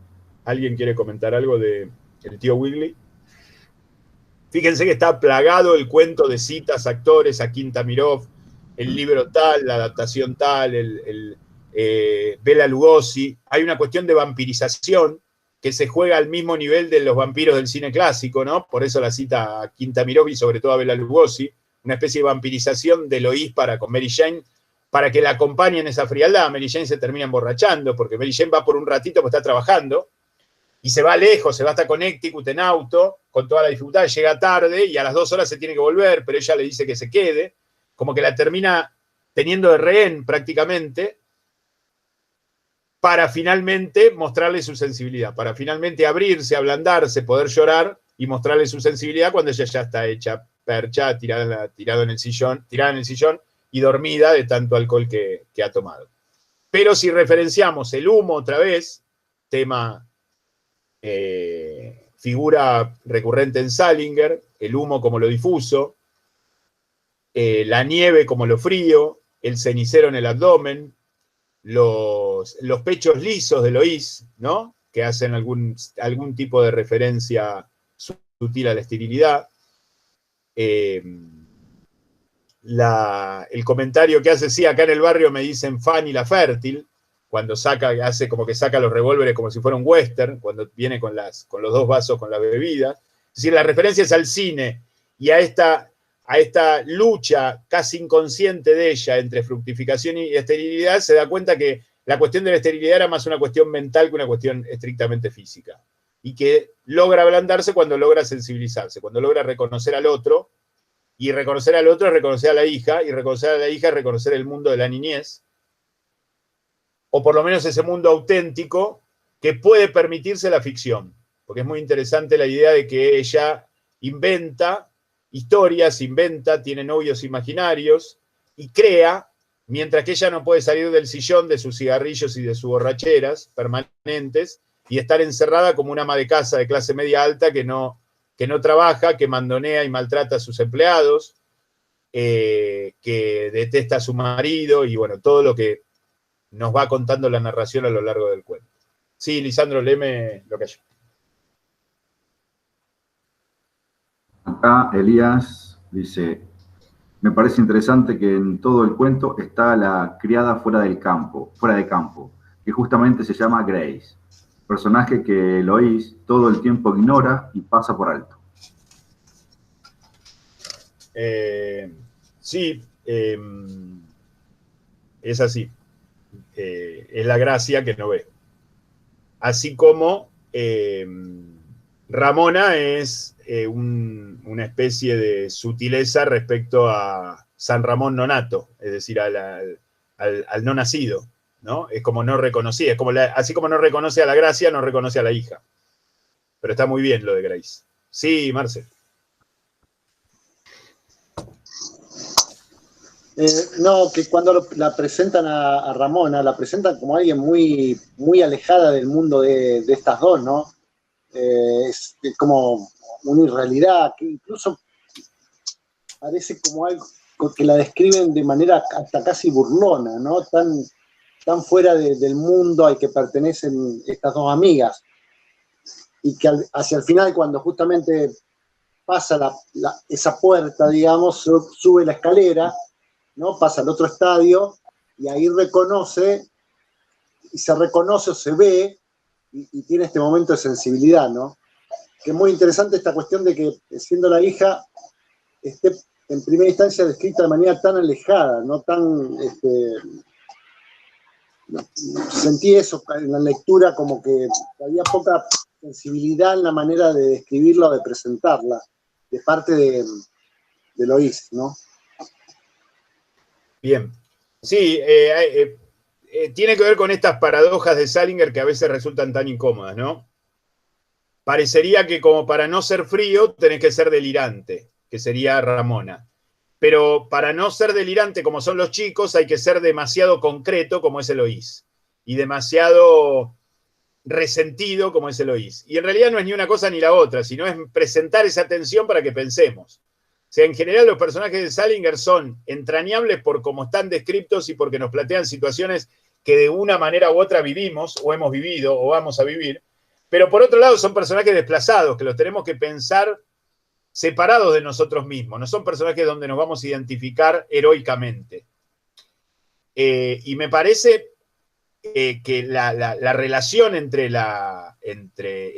¿Alguien quiere comentar algo de el tío Wiggly? Fíjense que está plagado el cuento de citas, actores, a Quintamirov, el libro tal, la adaptación tal, Bela Lugosi. Hay una cuestión de vampirización que se juega al mismo nivel de los vampiros del cine clásico, ¿no? Por eso la cita a Quintamirov y sobre todo a Bela Lugosi, una especie de vampirización de Eloís con Mary Jane, para que la acompañe en esa frialdad. Mary Jane se termina emborrachando, porque Mary Jane va por un ratito porque está trabajando, y se va lejos, se va hasta Connecticut en auto, con toda la dificultad, llega tarde y a las 2 horas se tiene que volver, pero ella le dice que se quede, como que la termina teniendo de rehén prácticamente, para finalmente mostrarle su sensibilidad, para finalmente abrirse, ablandarse, poder llorar y mostrarle su sensibilidad cuando ella ya está hecha percha, tirada en el sillón y dormida de tanto alcohol que ha tomado. Pero si referenciamos el humo otra vez, tema, figura recurrente en Salinger, el humo como lo difuso, la nieve como lo frío, el cenicero en el abdomen, los pechos lisos de Lois, ¿no? Que hacen algún tipo de referencia sutil a la esterilidad. El comentario que hace, sí, acá en el barrio me dicen Fanny la fértil, cuando hace como que saca los revólveres como si fuera un western, cuando viene con los 2 vasos con la bebida. Es decir, las referencias al cine y a esta lucha casi inconsciente de ella entre fructificación y esterilidad, se da cuenta que la cuestión de la esterilidad era más una cuestión mental que una cuestión estrictamente física. Y que logra ablandarse cuando logra sensibilizarse, cuando logra reconocer al otro, y reconocer al otro es reconocer a la hija, y reconocer a la hija es reconocer el mundo de la niñez, o por lo menos ese mundo auténtico que puede permitirse la ficción, porque es muy interesante la idea de que ella inventa historias, tiene novios imaginarios, y crea, mientras que ella no puede salir del sillón de sus cigarrillos y de sus borracheras permanentes, y estar encerrada como una ama de casa de clase media alta que no trabaja, que mandonea y maltrata a sus empleados, que detesta a su marido, y bueno, todo lo que nos va contando la narración a lo largo del cuento. Sí, Lisandro, léeme lo que hay. Acá Elías dice, me parece interesante que en todo el cuento está la criada fuera de campo, que justamente se llama Grace, personaje que Lois todo el tiempo ignora y pasa por alto. Sí, es así. Es la gracia que no ve. Así como Ramona es una especie de sutileza respecto a San Ramón nonato, es decir, al no nacido, ¿no? Es como no reconocida, así como no reconoce a la gracia, no reconoce a la hija. Pero está muy bien lo de Grace. Sí, Marce. No, que cuando la presentan a Ramona, la presentan como alguien muy, muy alejada del mundo de estas dos, ¿no? Es como una irrealidad, que incluso parece como algo que la describen de manera hasta casi burlona, ¿no? Tan fuera del mundo al que pertenecen estas dos amigas. Y que hacia el final, cuando justamente pasa esa puerta, digamos, sube la escalera, ¿no? Pasa al otro estadio y ahí se reconoce o se ve y tiene este momento de sensibilidad, ¿no? Que es muy interesante esta cuestión de que, siendo la hija, esté en primera instancia descrita de manera tan alejada, no tan... sentí eso en la lectura, como que había poca sensibilidad en la manera de describirla o de presentarla, de parte de Lois, ¿no? Bien. Sí, tiene que ver con estas paradojas de Salinger que a veces resultan tan incómodas, ¿no? Parecería que como para no ser frío tenés que ser delirante, que sería Ramona. Pero para no ser delirante como son los chicos hay que ser demasiado concreto como es Eloís. Y demasiado resentido como es Eloís. Y en realidad no es ni una cosa ni la otra, sino es presentar esa tensión para que pensemos. O sea, en general los personajes de Salinger son entrañables por cómo están descritos y porque nos plantean situaciones que de una manera u otra vivimos, o hemos vivido, o vamos a vivir. Pero por otro lado son personajes desplazados, que los tenemos que pensar separados de nosotros mismos. No son personajes donde nos vamos a identificar heroicamente. Y me parece que la relación entre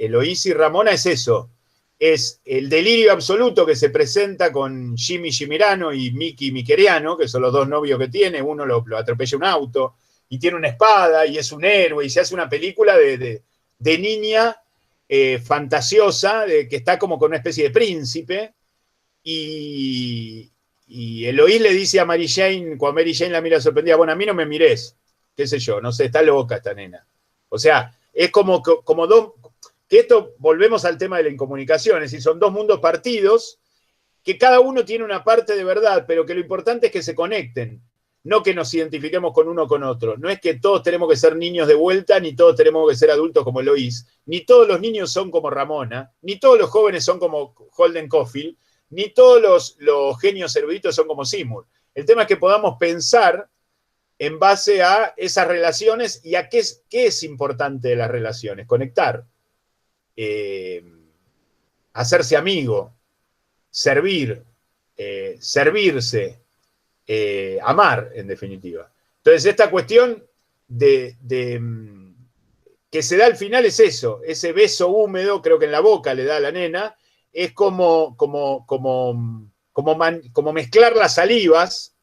Eloís y Ramona es eso. Es el delirio absoluto que se presenta con Jimmy Gimirano y Mickey Miqueriano, que son los dos novios que tiene. Uno lo atropella un auto y tiene una espada y es un héroe y se hace una película de niña fantasiosa, que está como con una especie de príncipe, y Eloís le dice a Mary Jane, cuando Mary Jane la mira sorprendida, bueno, a mí no me mires, qué sé yo, no sé, está loca esta nena. O sea, es como dos, que esto, volvemos al tema de la incomunicación, es decir, son dos mundos partidos, que cada uno tiene una parte de verdad, pero que lo importante es que se conecten, no que nos identifiquemos con uno o con otro. No es que todos tenemos que ser niños de vuelta, ni todos tenemos que ser adultos como Eloís, ni todos los niños son como Ramona, ni todos los jóvenes son como Holden Caulfield, ni todos los genios eruditos son como Seymour. El tema es que podamos pensar en base a esas relaciones y a qué es importante de las relaciones. Conectar, hacerse amigo, servir, servirse, amar, en definitiva. Entonces, esta cuestión que se da al final es eso, ese beso húmedo, creo que en la boca le da a la nena, es como mezclar las salivas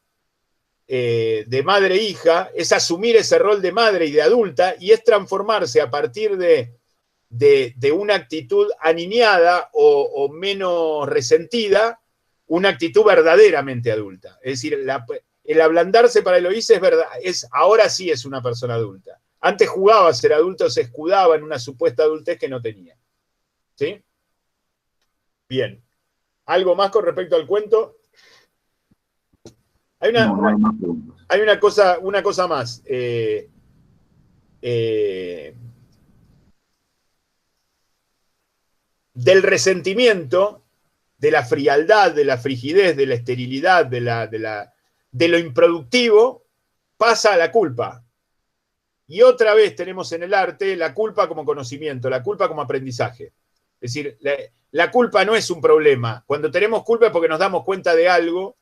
de madre e hija, es asumir ese rol de madre y de adulta, y es transformarse a partir de una actitud aniñada o menos resentida, una actitud verdaderamente adulta. Es decir, el ablandarse para Eloís es verdad, ahora sí es una persona adulta. Antes jugaba a ser adulto, se escudaba en una supuesta adultez que no tenía. ¿Sí? Bien. ¿Algo más con respecto al cuento? Hay una cosa más. Del resentimiento, de la frialdad, de la frigidez, de la esterilidad, de lo improductivo, pasa a la culpa. Y otra vez tenemos en el arte la culpa como conocimiento, la culpa como aprendizaje. Es decir, la culpa no es un problema. Cuando tenemos culpa es porque nos damos cuenta de algo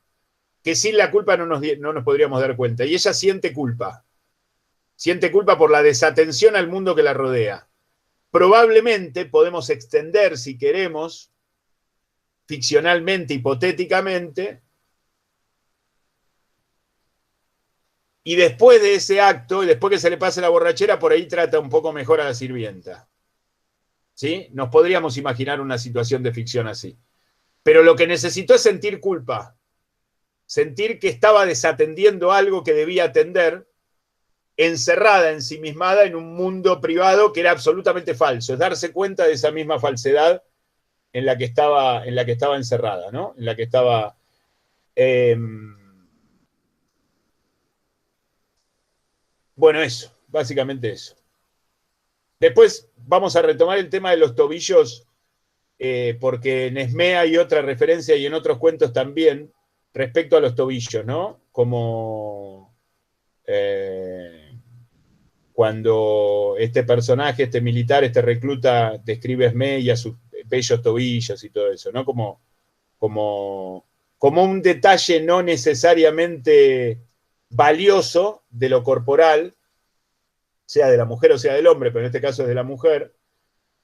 que sin la culpa no nos podríamos dar cuenta. Y ella siente culpa. Siente culpa por la desatención al mundo que la rodea. Probablemente podemos extender, si queremos, ficcionalmente, hipotéticamente, y después de ese acto, y después que se le pase la borrachera, por ahí trata un poco mejor a la sirvienta. ¿Sí? Nos podríamos imaginar una situación de ficción así. Pero lo que necesitó es sentir culpa. Sentir que estaba desatendiendo algo que debía atender, encerrada, ensimismada en un mundo privado que era absolutamente falso. Es darse cuenta de esa misma falsedad en la que estaba encerrada, ¿no? En la que estaba... Bueno, eso, básicamente eso. Después vamos a retomar el tema de los tobillos, porque en Esmé hay otra referencia y en otros cuentos también respecto a los tobillos, ¿no? Como cuando este personaje, este militar, este recluta describe a Esmé y a sus bellos tobillos y todo eso, ¿no? Como un detalle no necesariamente valioso de lo corporal, sea de la mujer o sea del hombre, pero en este caso es de la mujer,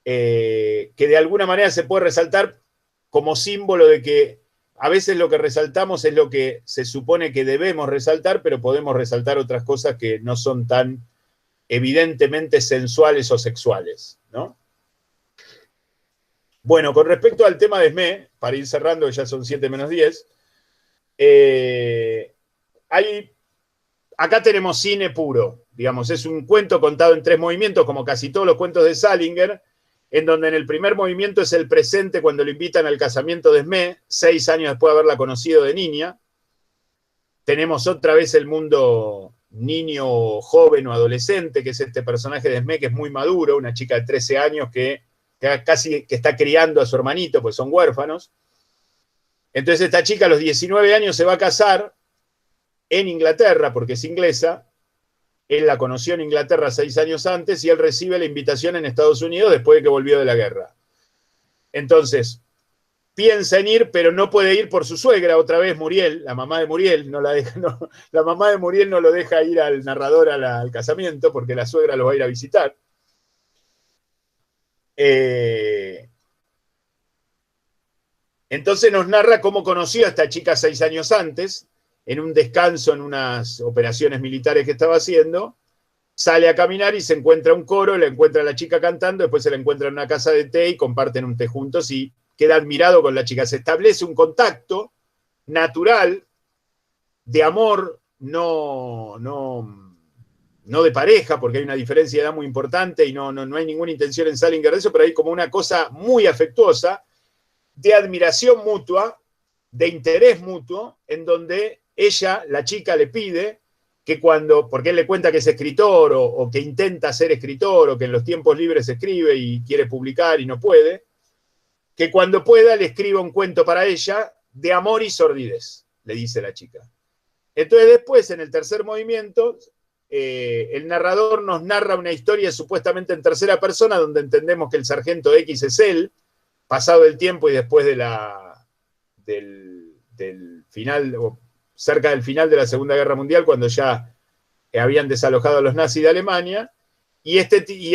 que de alguna manera se puede resaltar como símbolo de que a veces lo que resaltamos es lo que se supone que debemos resaltar, pero podemos resaltar otras cosas que no son tan evidentemente sensuales o sexuales, ¿no? Bueno, con respecto al tema de Esmé, para ir cerrando, ya son 7:10, acá tenemos cine puro, digamos, es un cuento contado en 3 movimientos, como casi todos los cuentos de Salinger, en donde en el primer movimiento es el presente cuando lo invitan al casamiento de Esmé, 6 años después de haberla conocido de niña. Tenemos otra vez el mundo niño, joven o adolescente, que es este personaje de Esmé, que es muy maduro, una chica de 13 años que casi que está criando a su hermanito, pues son huérfanos. Entonces esta chica a los 19 años se va a casar en Inglaterra, porque es inglesa. Él la conoció en Inglaterra 6 años antes y él recibe la invitación en Estados Unidos después de que volvió de la guerra. Entonces, piensa en ir, pero no puede ir por su suegra, otra vez Muriel, la mamá de Muriel, la mamá de Muriel no lo deja ir al narrador al casamiento porque la suegra lo va a ir a visitar. Entonces nos narra cómo conoció a esta chica 6 años antes, en un descanso, en unas operaciones militares que estaba haciendo, sale a caminar y se encuentra un coro, le encuentra a la chica cantando, después se la encuentra en una casa de té y comparten un té juntos y queda admirado con la chica. Se establece un contacto natural de amor, no de pareja, porque hay una diferencia de edad muy importante y no hay ninguna intención en Salinger de eso, pero hay como una cosa muy afectuosa de admiración mutua, de interés mutuo, en donde ella, la chica, le pide que cuando, porque él le cuenta que es escritor o que intenta ser escritor o que en los tiempos libres escribe y quiere publicar y no puede, que cuando pueda le escriba un cuento para ella de amor y sordidez, le dice la chica. Entonces después, en el tercer movimiento, el narrador nos narra una historia supuestamente en tercera persona, donde entendemos que el sargento X es él, pasado el tiempo y después del final, o cerca del final de la Segunda Guerra Mundial, cuando ya habían desalojado a los nazis de Alemania, y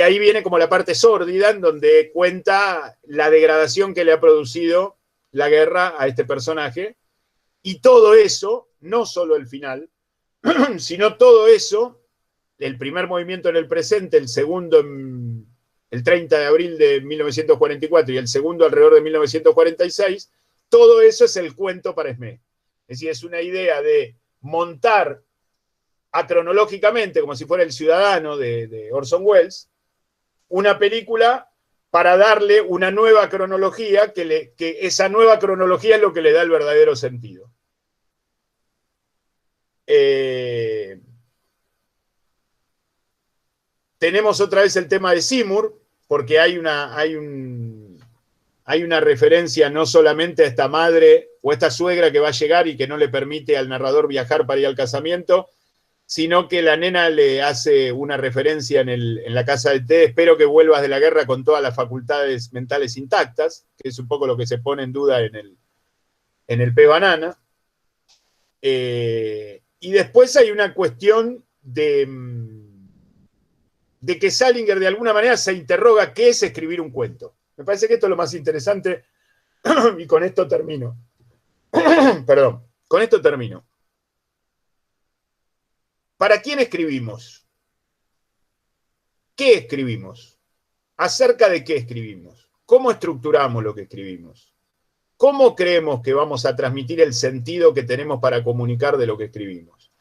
ahí viene como la parte sórdida, en donde cuenta la degradación que le ha producido la guerra a este personaje, y todo eso, no solo el final, sino todo eso, el primer movimiento en el presente, el segundo el 30 de abril de 1944 y el segundo alrededor de 1946, todo eso es el cuento para Esmé. Es decir, es una idea de montar acronológicamente, como si fuera El Ciudadano de Orson Welles, una película para darle una nueva cronología, que esa nueva cronología es lo que le da el verdadero sentido. Tenemos otra vez el tema de Seymour, porque hay una referencia no solamente a esta madre o esta suegra que va a llegar y que no le permite al narrador viajar para ir al casamiento, sino que la nena le hace una referencia en la casa del té: espero que vuelvas de la guerra con todas las facultades mentales intactas, que es un poco lo que se pone en duda en el Pez Banana. Y después hay una cuestión de que Salinger de alguna manera se interroga qué es escribir un cuento. Me parece que esto es lo más interesante y con esto termino. Perdón, con esto termino. ¿Para quién escribimos? ¿Qué escribimos? ¿Acerca de qué escribimos? ¿Cómo estructuramos lo que escribimos? ¿Cómo creemos que vamos a transmitir el sentido que tenemos para comunicar de lo que escribimos?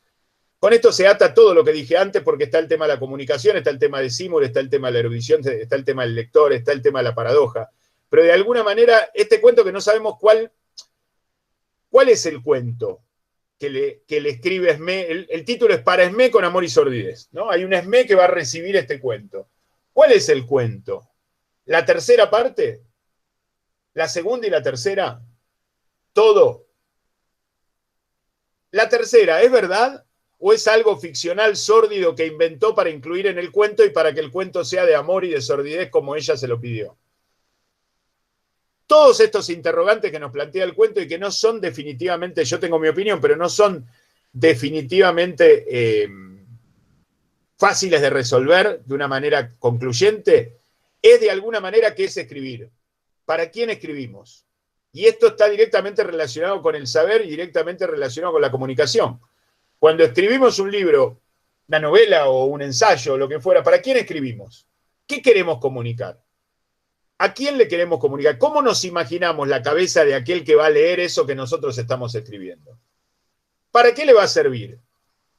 Con esto se ata todo lo que dije antes, porque está el tema de la comunicación, está el tema de Seymour, está el tema de la erudición, está el tema del lector, está el tema de la paradoja. Pero de alguna manera, este cuento que no sabemos cuál es el cuento que le escribe Esmé. El título es Para Esmé con amor y sordidez, ¿no? Hay un Esmé que va a recibir este cuento. ¿Cuál es el cuento? ¿La tercera parte? ¿La segunda y la tercera? ¿Todo? ¿La tercera es verdad? ¿O es algo ficcional, sórdido, que inventó para incluir en el cuento y para que el cuento sea de amor y de sordidez como ella se lo pidió? Todos estos interrogantes que nos plantea el cuento y que no son definitivamente, yo tengo mi opinión, pero no son definitivamente fáciles de resolver de una manera concluyente, es de alguna manera qué es escribir. ¿Para quién escribimos? Y esto está directamente relacionado con el saber y directamente relacionado con la comunicación. Cuando escribimos un libro, una novela o un ensayo, lo que fuera, ¿para quién escribimos? ¿Qué queremos comunicar? ¿A quién le queremos comunicar? ¿Cómo nos imaginamos la cabeza de aquel que va a leer eso que nosotros estamos escribiendo? ¿Para qué le va a servir?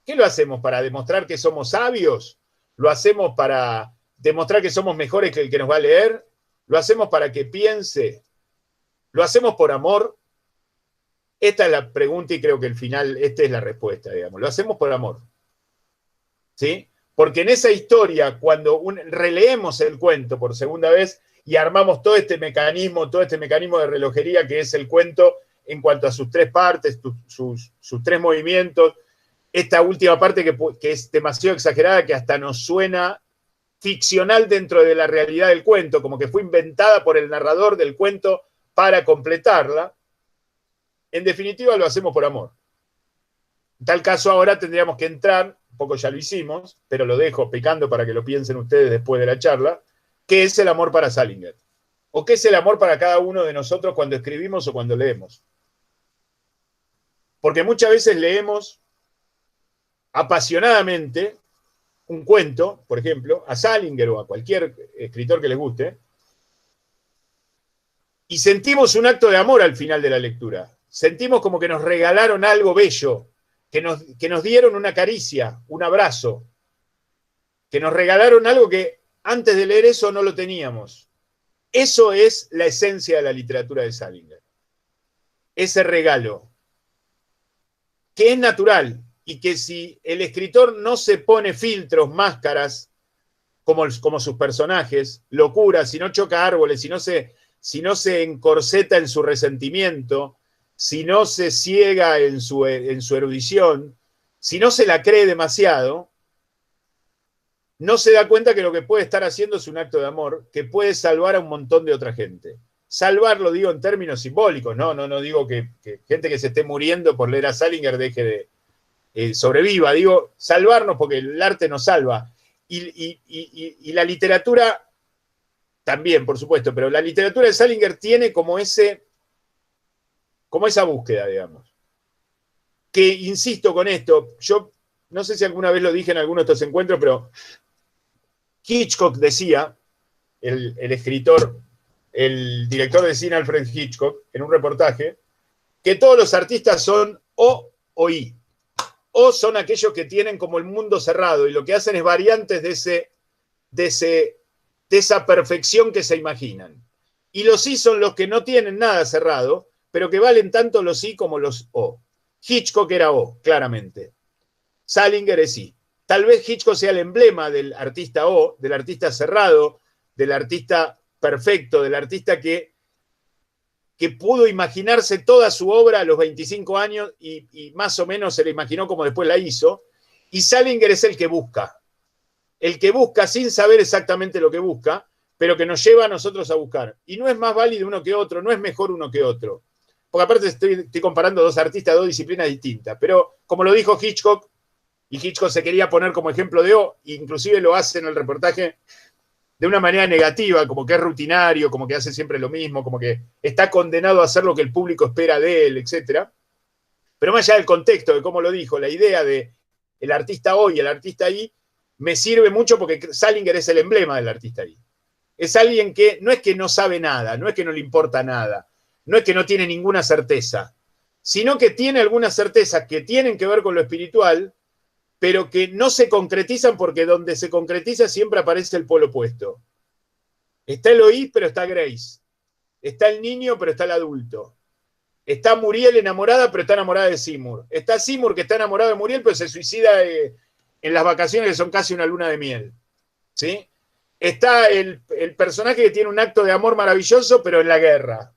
¿Qué lo hacemos? ¿Para demostrar que somos sabios? ¿Lo hacemos para demostrar que somos mejores que el que nos va a leer? ¿Lo hacemos para que piense? ¿Lo hacemos por amor? Esta es la pregunta y creo que el final, esta es la respuesta, digamos. Lo hacemos por amor. ¿Sí? Porque en esa historia, cuando releemos el cuento por segunda vez y armamos todo este mecanismo de relojería que es el cuento en cuanto a sus tres partes, sus tres movimientos, esta última parte que es demasiado exagerada, que hasta nos suena ficcional dentro de la realidad del cuento, como que fue inventada por el narrador del cuento para completarla. En definitiva, lo hacemos por amor. En tal caso, ahora tendríamos que entrar, un poco ya lo hicimos, pero lo dejo picando para que lo piensen ustedes después de la charla, ¿qué es el amor para Salinger? ¿O qué es el amor para cada uno de nosotros cuando escribimos o cuando leemos? Porque muchas veces leemos apasionadamente un cuento, por ejemplo, a Salinger o a cualquier escritor que les guste, y sentimos un acto de amor al final de la lectura. Sentimos como que nos regalaron algo bello, que nos dieron una caricia, un abrazo, que nos regalaron algo que antes de leer eso no lo teníamos. Eso es la esencia de la literatura de Salinger. Ese regalo, que es natural, y que si el escritor no se pone filtros, máscaras, como sus personajes, locuras, si no choca árboles, si no se encorseta en su resentimiento, si no se ciega en su erudición, si no se la cree demasiado, no se da cuenta que lo que puede estar haciendo es un acto de amor que puede salvar a un montón de otra gente. Salvar, lo digo en términos simbólicos, no digo que gente que se esté muriendo por leer a Salinger deje de sobreviva, digo salvarnos porque el arte nos salva. Y la literatura también, por supuesto, pero la literatura de Salinger tiene como esa búsqueda, digamos. Que, insisto con esto, yo no sé si alguna vez lo dije en alguno de estos encuentros, pero Hitchcock decía, el escritor, el director de cine Alfred Hitchcock, en un reportaje, que todos los artistas son O o I. O son aquellos que tienen como el mundo cerrado y lo que hacen es variantes de esa perfección que se imaginan. Y los I son los que no tienen nada cerrado, pero que valen tanto los I como los O. Hitchcock era O, claramente. Salinger es I. Tal vez Hitchcock sea el emblema del artista O, del artista cerrado, del artista perfecto, del artista que pudo imaginarse toda su obra a los 25 años y más o menos se la imaginó como después la hizo. Y Salinger es el que busca sin saber exactamente lo que busca, pero que nos lleva a nosotros a buscar. Y no es más válido uno que otro, no es mejor uno que otro. Porque aparte estoy comparando dos artistas, dos disciplinas distintas. Pero como lo dijo Hitchcock, y Hitchcock se quería poner como ejemplo de O, inclusive lo hace en el reportaje de una manera negativa, como que es rutinario, como que hace siempre lo mismo, como que está condenado a hacer lo que el público espera de él, etc. Pero más allá del contexto de cómo lo dijo, la idea de el artista O y el artista I me sirve mucho porque Salinger es el emblema del artista I. Es alguien que no es que no sabe nada, no es que no le importa nada, no es que no tiene ninguna certeza, sino que tiene algunas certezas que tienen que ver con lo espiritual, pero que no se concretizan porque donde se concretiza siempre aparece el polo opuesto. Está Eloís, pero está Grace. Está el niño, pero está el adulto. Está Muriel enamorada, pero está enamorada de Seymour. Está Seymour, que está enamorado de Muriel, pero se suicida en las vacaciones, que son casi una luna de miel. ¿Sí? Está el personaje que tiene un acto de amor maravilloso, pero en la guerra.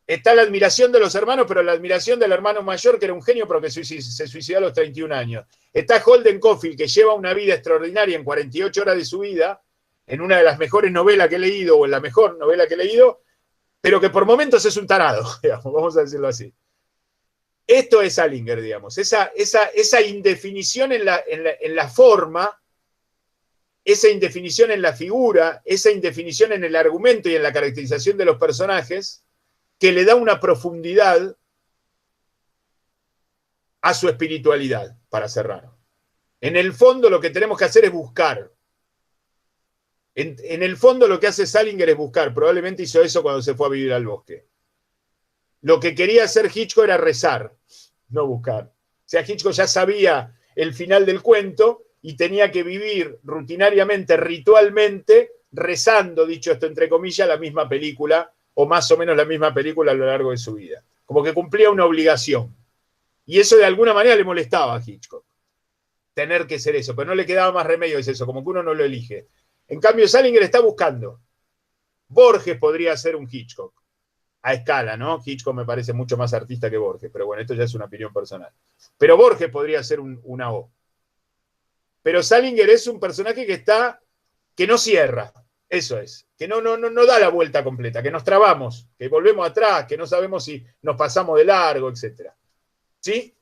Está la admiración de los hermanos, pero la admiración del hermano mayor, que era un genio, pero que se suicidó a los 31 años. Está Holden Caulfield, que lleva una vida extraordinaria en 48 horas de su vida, en una de las mejores novelas que he leído, o en la mejor novela que he leído, pero que por momentos es un tarado, digamos, vamos a decirlo así. Esto es Salinger, digamos, esa indefinición en la forma, esa indefinición en la figura, esa indefinición en el argumento y en la caracterización de los personajes, que le da una profundidad a su espiritualidad, para cerrar. En el fondo lo que tenemos que hacer es buscar. En el fondo lo que hace Salinger es buscar. Probablemente hizo eso cuando se fue a vivir al bosque. Lo que quería hacer Hitchcock era rezar, no buscar. O sea, Hitchcock ya sabía el final del cuento y tenía que vivir rutinariamente, ritualmente, rezando, dicho esto entre comillas, la misma película, o más o menos la misma película a lo largo de su vida. Como que cumplía una obligación. Y eso de alguna manera le molestaba a Hitchcock. Tener que ser eso, pero no le quedaba más remedio, es eso, como que uno no lo elige. En cambio, Salinger está buscando. Borges podría ser un Hitchcock. A escala, ¿no? Hitchcock me parece mucho más artista que Borges, pero bueno, esto ya es una opinión personal. Pero Borges podría ser una O. Pero Salinger es un personaje que no cierra. Eso es, que no da la vuelta completa, que nos trabamos, que volvemos atrás, que no sabemos si nos pasamos de largo, etc. ¿Sí?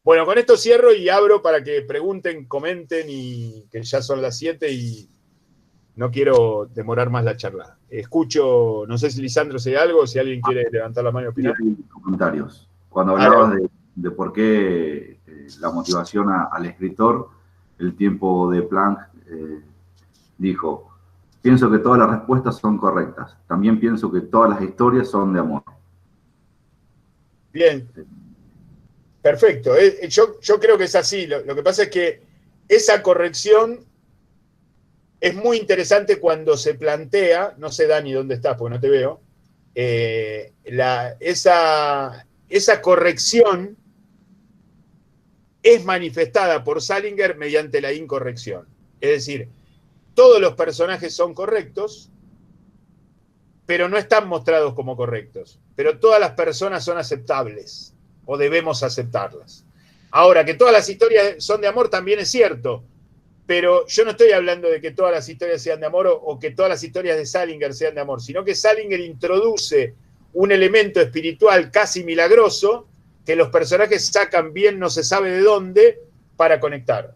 Bueno, con esto cierro y abro para que pregunten, comenten, y que ya son las 7 y no quiero demorar más la charla. Escucho, no sé si Lisandro sé algo, si alguien quiere levantar la mano y opinar. Comentarios. Cuando hablabas de por qué la motivación al escritor, el tiempo de Planck, dijo: pienso que todas las respuestas son correctas. También pienso que todas las historias son de amor. Bien. Perfecto. Yo creo que es así. Lo que pasa es que esa corrección es muy interesante cuando se plantea, no sé, Dani, ¿dónde estás? Porque no te veo. Esa corrección es manifestada por Salinger mediante la incorrección. Es decir, todos los personajes son correctos, pero no están mostrados como correctos. Pero todas las personas son aceptables, o debemos aceptarlas. Ahora, que todas las historias son de amor también es cierto, pero yo no estoy hablando de que todas las historias sean de amor o que todas las historias de Salinger sean de amor, sino que Salinger introduce un elemento espiritual casi milagroso que los personajes sacan bien no se sabe de dónde para conectar.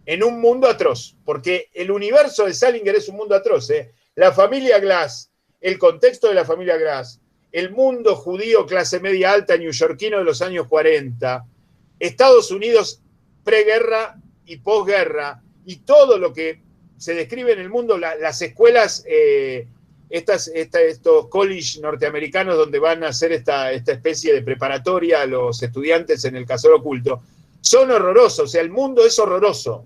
En un mundo atroz, porque el universo de Salinger es un mundo atroz. La familia Glass, el contexto de la familia Glass, el mundo judío clase media alta neoyorquino de los años 40, Estados Unidos preguerra y posguerra, y todo lo que se describe en el mundo, las escuelas, estos college norteamericanos donde van a hacer esta especie de preparatoria a los estudiantes en el casero oculto, son horrorosos. O sea, el mundo es horroroso.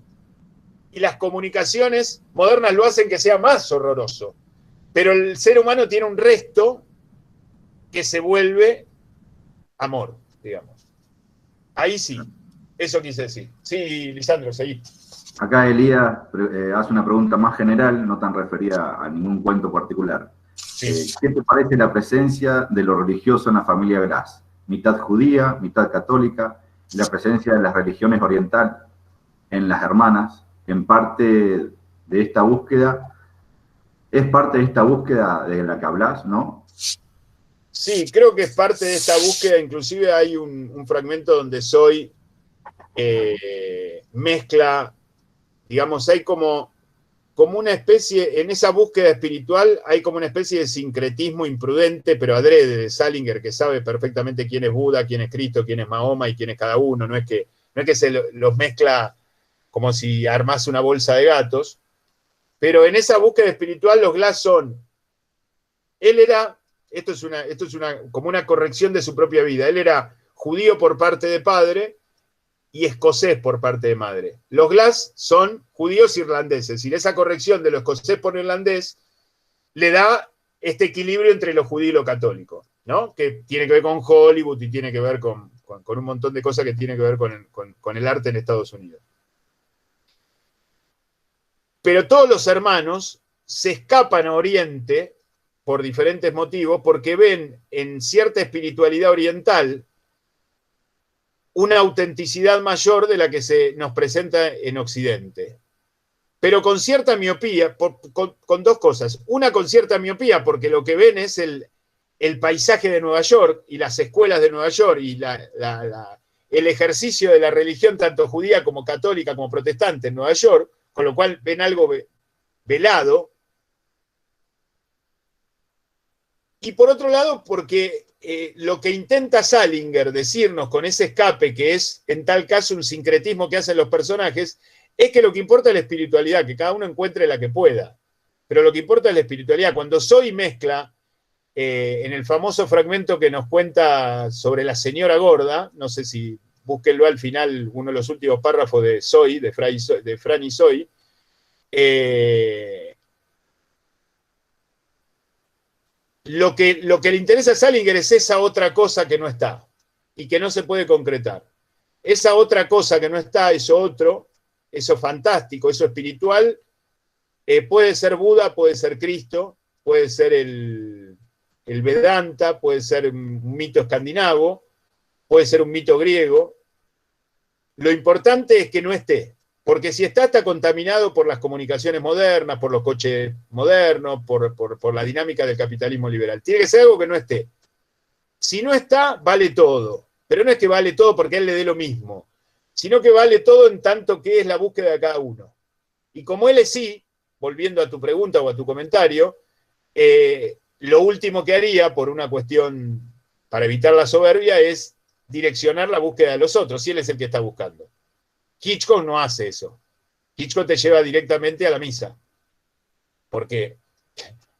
Y las comunicaciones modernas lo hacen que sea más horroroso. Pero el ser humano tiene un resto que se vuelve amor, digamos. Ahí sí, eso quise decir. Sí, Lisandro, seguí. Acá Elías hace una pregunta más general, no tan referida a ningún cuento particular. Sí. ¿Qué te parece la presencia de lo religioso en la familia Glass? Mitad judía, mitad católica, y la presencia de las religiones orientales en las hermanas, en parte de esta búsqueda. Es parte de esta búsqueda de la que hablas, ¿no? Sí, creo que es parte de esta búsqueda. Inclusive hay un fragmento donde Zoe mezcla, digamos, hay como una especie, en esa búsqueda espiritual hay como una especie de sincretismo imprudente, pero adrede, de Salinger, que sabe perfectamente quién es Buda, quién es Cristo, quién es Mahoma y quién es cada uno. No es que se los mezcla como si armase una bolsa de gatos, pero en esa búsqueda espiritual los Glass son, él era, esto es como una corrección de su propia vida, él era judío por parte de padre y escocés por parte de madre. Los Glass son judíos irlandeses, es decir, esa corrección de lo escocés por irlandés le da este equilibrio entre lo judío y lo católico, ¿no? Que tiene que ver con Hollywood y tiene que ver con un montón de cosas que tienen que ver con el arte en Estados Unidos. Pero todos los hermanos se escapan a Oriente por diferentes motivos, porque ven en cierta espiritualidad oriental una autenticidad mayor de la que se nos presenta en Occidente. Pero con cierta miopía, con dos cosas. Una, con cierta miopía, porque lo que ven es el paisaje de Nueva York y las escuelas de Nueva York y el ejercicio de la religión, tanto judía como católica como protestante en Nueva York, con lo cual ven algo velado. Y por otro lado, porque lo que intenta Salinger decirnos con ese escape, que es en tal caso un sincretismo que hacen los personajes, es que lo que importa es la espiritualidad, que cada uno encuentre la que pueda. Pero lo que importa es la espiritualidad. Cuando Zoe mezcla, en el famoso fragmento que nos cuenta sobre la señora gorda, no sé si búsquenlo al final, uno de los últimos párrafos de Zoe, de Fran y Zoe, lo que le interesa a Salinger es esa otra cosa que no está y que no se puede concretar. Esa otra cosa que no está, eso fantástico, eso espiritual, puede ser Buda, puede ser Cristo, puede ser el Vedanta, puede ser un mito escandinavo, puede ser un mito griego. Lo importante es que no esté, porque si está contaminado por las comunicaciones modernas, por los coches modernos, por la dinámica del capitalismo liberal. Tiene que ser algo que no esté. Si no está, vale todo. Pero no es que vale todo porque a él le dé lo mismo, sino que vale todo en tanto que es la búsqueda de cada uno. Y como él es sí, volviendo a tu pregunta o a tu comentario, lo último que haría, por una cuestión para evitar la soberbia, es direccionar la búsqueda de los otros, si él es el que está buscando. Hitchcock no hace eso. Hitchcock te lleva directamente a la misa. ¿Por qué?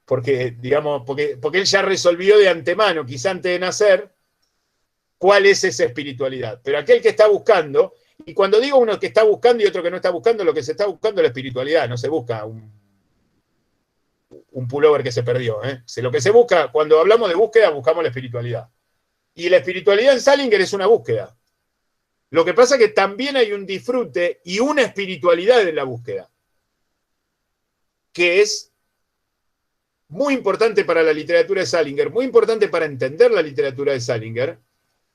Porque él ya resolvió de antemano, quizá antes de nacer, cuál es esa espiritualidad. Pero aquel que está buscando, y cuando digo uno que está buscando y otro que no está buscando, lo que se está buscando es la espiritualidad, no se busca un pullover que se perdió. Lo que se busca, cuando hablamos de búsqueda, buscamos la espiritualidad. Y la espiritualidad en Salinger es una búsqueda. Lo que pasa es que también hay un disfrute y una espiritualidad en la búsqueda, que es muy importante para la literatura de Salinger, muy importante para entender la literatura de Salinger,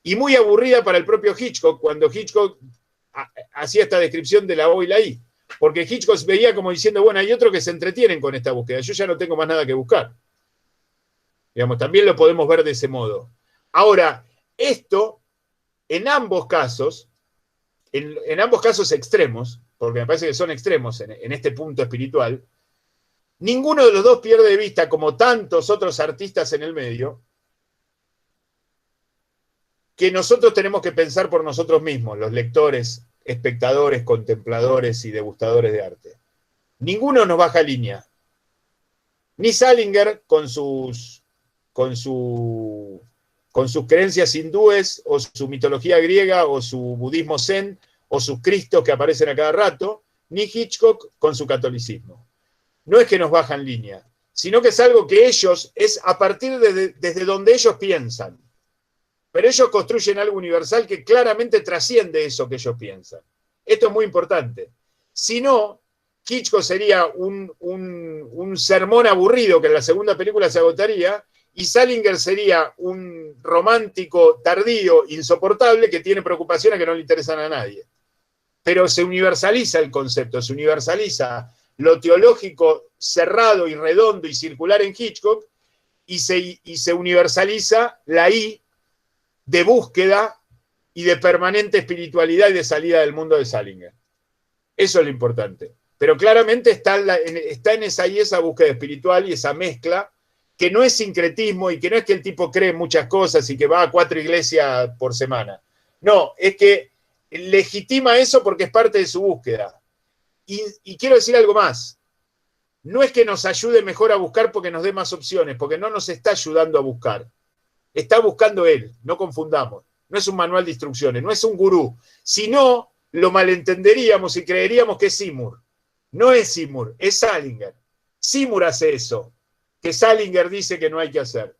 y muy aburrida para el propio Hitchcock, cuando Hitchcock hacía esta descripción de la O y la I. Porque Hitchcock veía como diciendo, bueno, hay otros que se entretienen con esta búsqueda, yo ya no tengo más nada que buscar. Digamos, también lo podemos ver de ese modo. Ahora, esto, en ambos casos extremos, porque me parece que son extremos en este punto espiritual, ninguno de los dos pierde de vista, como tantos otros artistas en el medio, que nosotros tenemos que pensar por nosotros mismos, los lectores, espectadores, contempladores y degustadores de arte. Ninguno nos baja línea. Ni Salinger con sus creencias hindúes, o su mitología griega, o su budismo zen, o sus cristos que aparecen a cada rato, ni Hitchcock con su catolicismo. No es que nos bajan línea, sino que es algo que ellos, es a partir desde donde ellos piensan. Pero ellos construyen algo universal que claramente trasciende eso que ellos piensan. Esto es muy importante. Si no, Hitchcock sería un sermón aburrido que en la segunda película se agotaría, y Salinger sería un romántico tardío, insoportable, que tiene preocupaciones que no le interesan a nadie. Pero se universaliza el concepto, se universaliza lo teológico cerrado y redondo y circular en Hitchcock, y se universaliza la I de búsqueda y de permanente espiritualidad y de salida del mundo de Salinger. Eso es lo importante. Pero claramente está en esa búsqueda espiritual y esa mezcla, que no es sincretismo y que no es que el tipo cree en muchas cosas y que va a 4 iglesias por semana. No, es que legitima eso porque es parte de su búsqueda. Y quiero decir algo más. No es que nos ayude mejor a buscar porque nos dé más opciones, porque no nos está ayudando a buscar. Está buscando él, no confundamos. No es un manual de instrucciones, no es un gurú. Si no, lo malentenderíamos y creeríamos que es Seymour. No es Seymour, es Salinger. Seymour hace eso, que Salinger dice que no hay que hacer.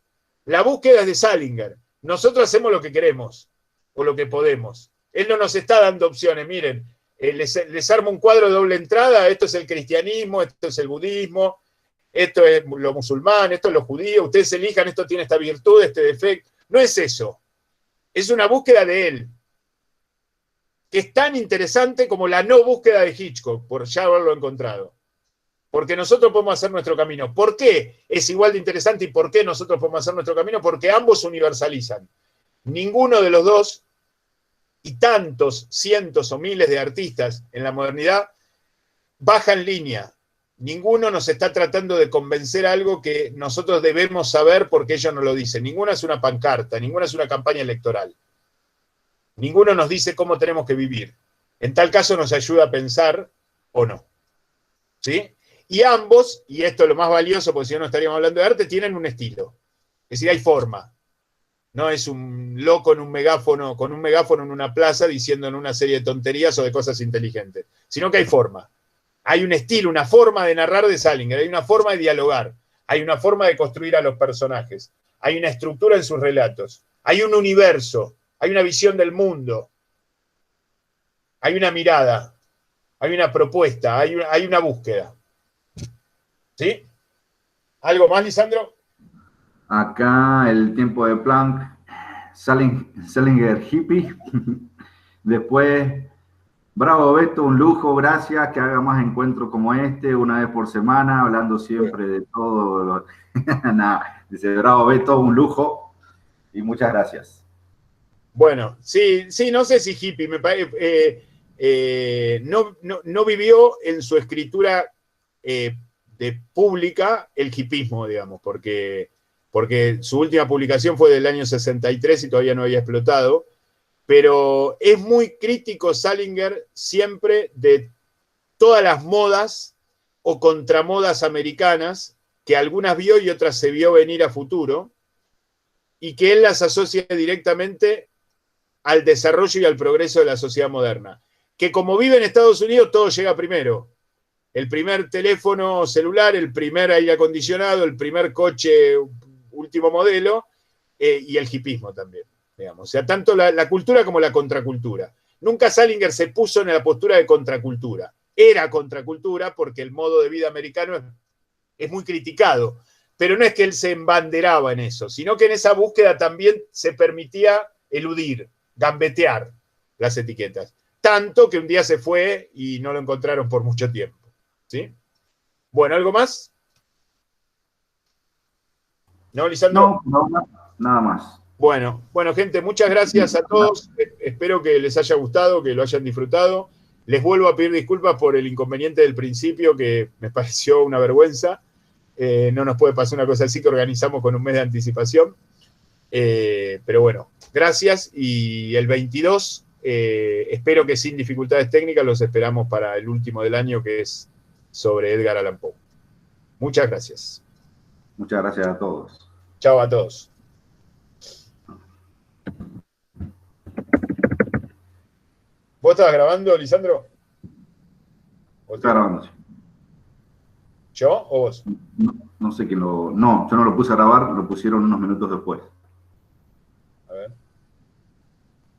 La búsqueda es de Salinger. Nosotros hacemos lo que queremos o lo que podemos. Él no nos está dando opciones. Miren, les armo un cuadro de doble entrada, esto es el cristianismo, esto es el budismo, esto es lo musulmán, esto es lo judío, ustedes elijan, esto tiene esta virtud, este defecto. No es eso. Es una búsqueda de él, que es tan interesante como la no búsqueda de Hitchcock, por ya haberlo encontrado. Porque nosotros podemos hacer nuestro camino. ¿Por qué es igual de interesante y por qué nosotros podemos hacer nuestro camino? Porque ambos universalizan. Ninguno de los dos, y tantos cientos o miles de artistas en la modernidad, bajan línea. Ninguno nos está tratando de convencer algo que nosotros debemos saber porque ellos nos lo dicen. Ninguna es una pancarta, ninguna es una campaña electoral. Ninguno nos dice cómo tenemos que vivir. En tal caso nos ayuda a pensar o no. ¿Sí? Y ambos, y esto es lo más valioso porque si no estaríamos hablando de arte, tienen un estilo. Es decir, hay forma. No es un loco en un megáfono, con un megáfono en una plaza diciendo en una serie de tonterías o de cosas inteligentes, sino que hay forma. Hay un estilo, una forma de narrar de Salinger, hay una forma de dialogar, hay una forma de construir a los personajes, hay una estructura en sus relatos, hay un universo, hay una visión del mundo, hay una mirada, hay una propuesta, hay una búsqueda. ¿Sí? ¿Algo más, Lisandro? Acá el tiempo de Planck, Salinger hippie. Después, bravo Beto, un lujo, gracias, que haga más encuentros como este, una vez por semana, hablando siempre de todo. Nada, dice, bravo Beto, un lujo, y muchas gracias. Bueno, sí, no sé si hippie, me parece, no vivió en su escritura de pública el hippismo, digamos, porque su última publicación fue del año 63 y todavía no había explotado, pero es muy crítico Salinger siempre de todas las modas o contramodas americanas, que algunas vio y otras se vio venir a futuro, y que él las asocia directamente al desarrollo y al progreso de la sociedad moderna. Que como vive en Estados Unidos, todo llega primero. El primer teléfono celular, el primer aire acondicionado, el primer coche último modelo, y el hipismo también, digamos. O sea, tanto la cultura como la contracultura. Nunca Salinger se puso en la postura de contracultura. Era contracultura porque el modo de vida americano es muy criticado. Pero no es que él se embanderaba en eso, sino que en esa búsqueda también se permitía eludir, gambetear las etiquetas. Tanto que un día se fue y no lo encontraron por mucho tiempo. ¿Sí? Bueno, ¿algo más? ¿No, Lisandro? No, nada más. Bueno, gente, muchas gracias a todos. Espero que les haya gustado, que lo hayan disfrutado. Les vuelvo a pedir disculpas por el inconveniente del principio, que me pareció una vergüenza. No nos puede pasar una cosa así que organizamos con un mes de anticipación. Pero bueno, gracias. Y el 22, espero que sin dificultades técnicas, los esperamos para el último del año, que es sobre Edgar Allan Poe. Muchas gracias. Muchas gracias a todos. Chao a todos. ¿Vos estabas grabando, Lisandro? Está grabando. ¿Yo o vos? No sé quién lo... No, yo no lo puse a grabar, lo pusieron unos minutos después.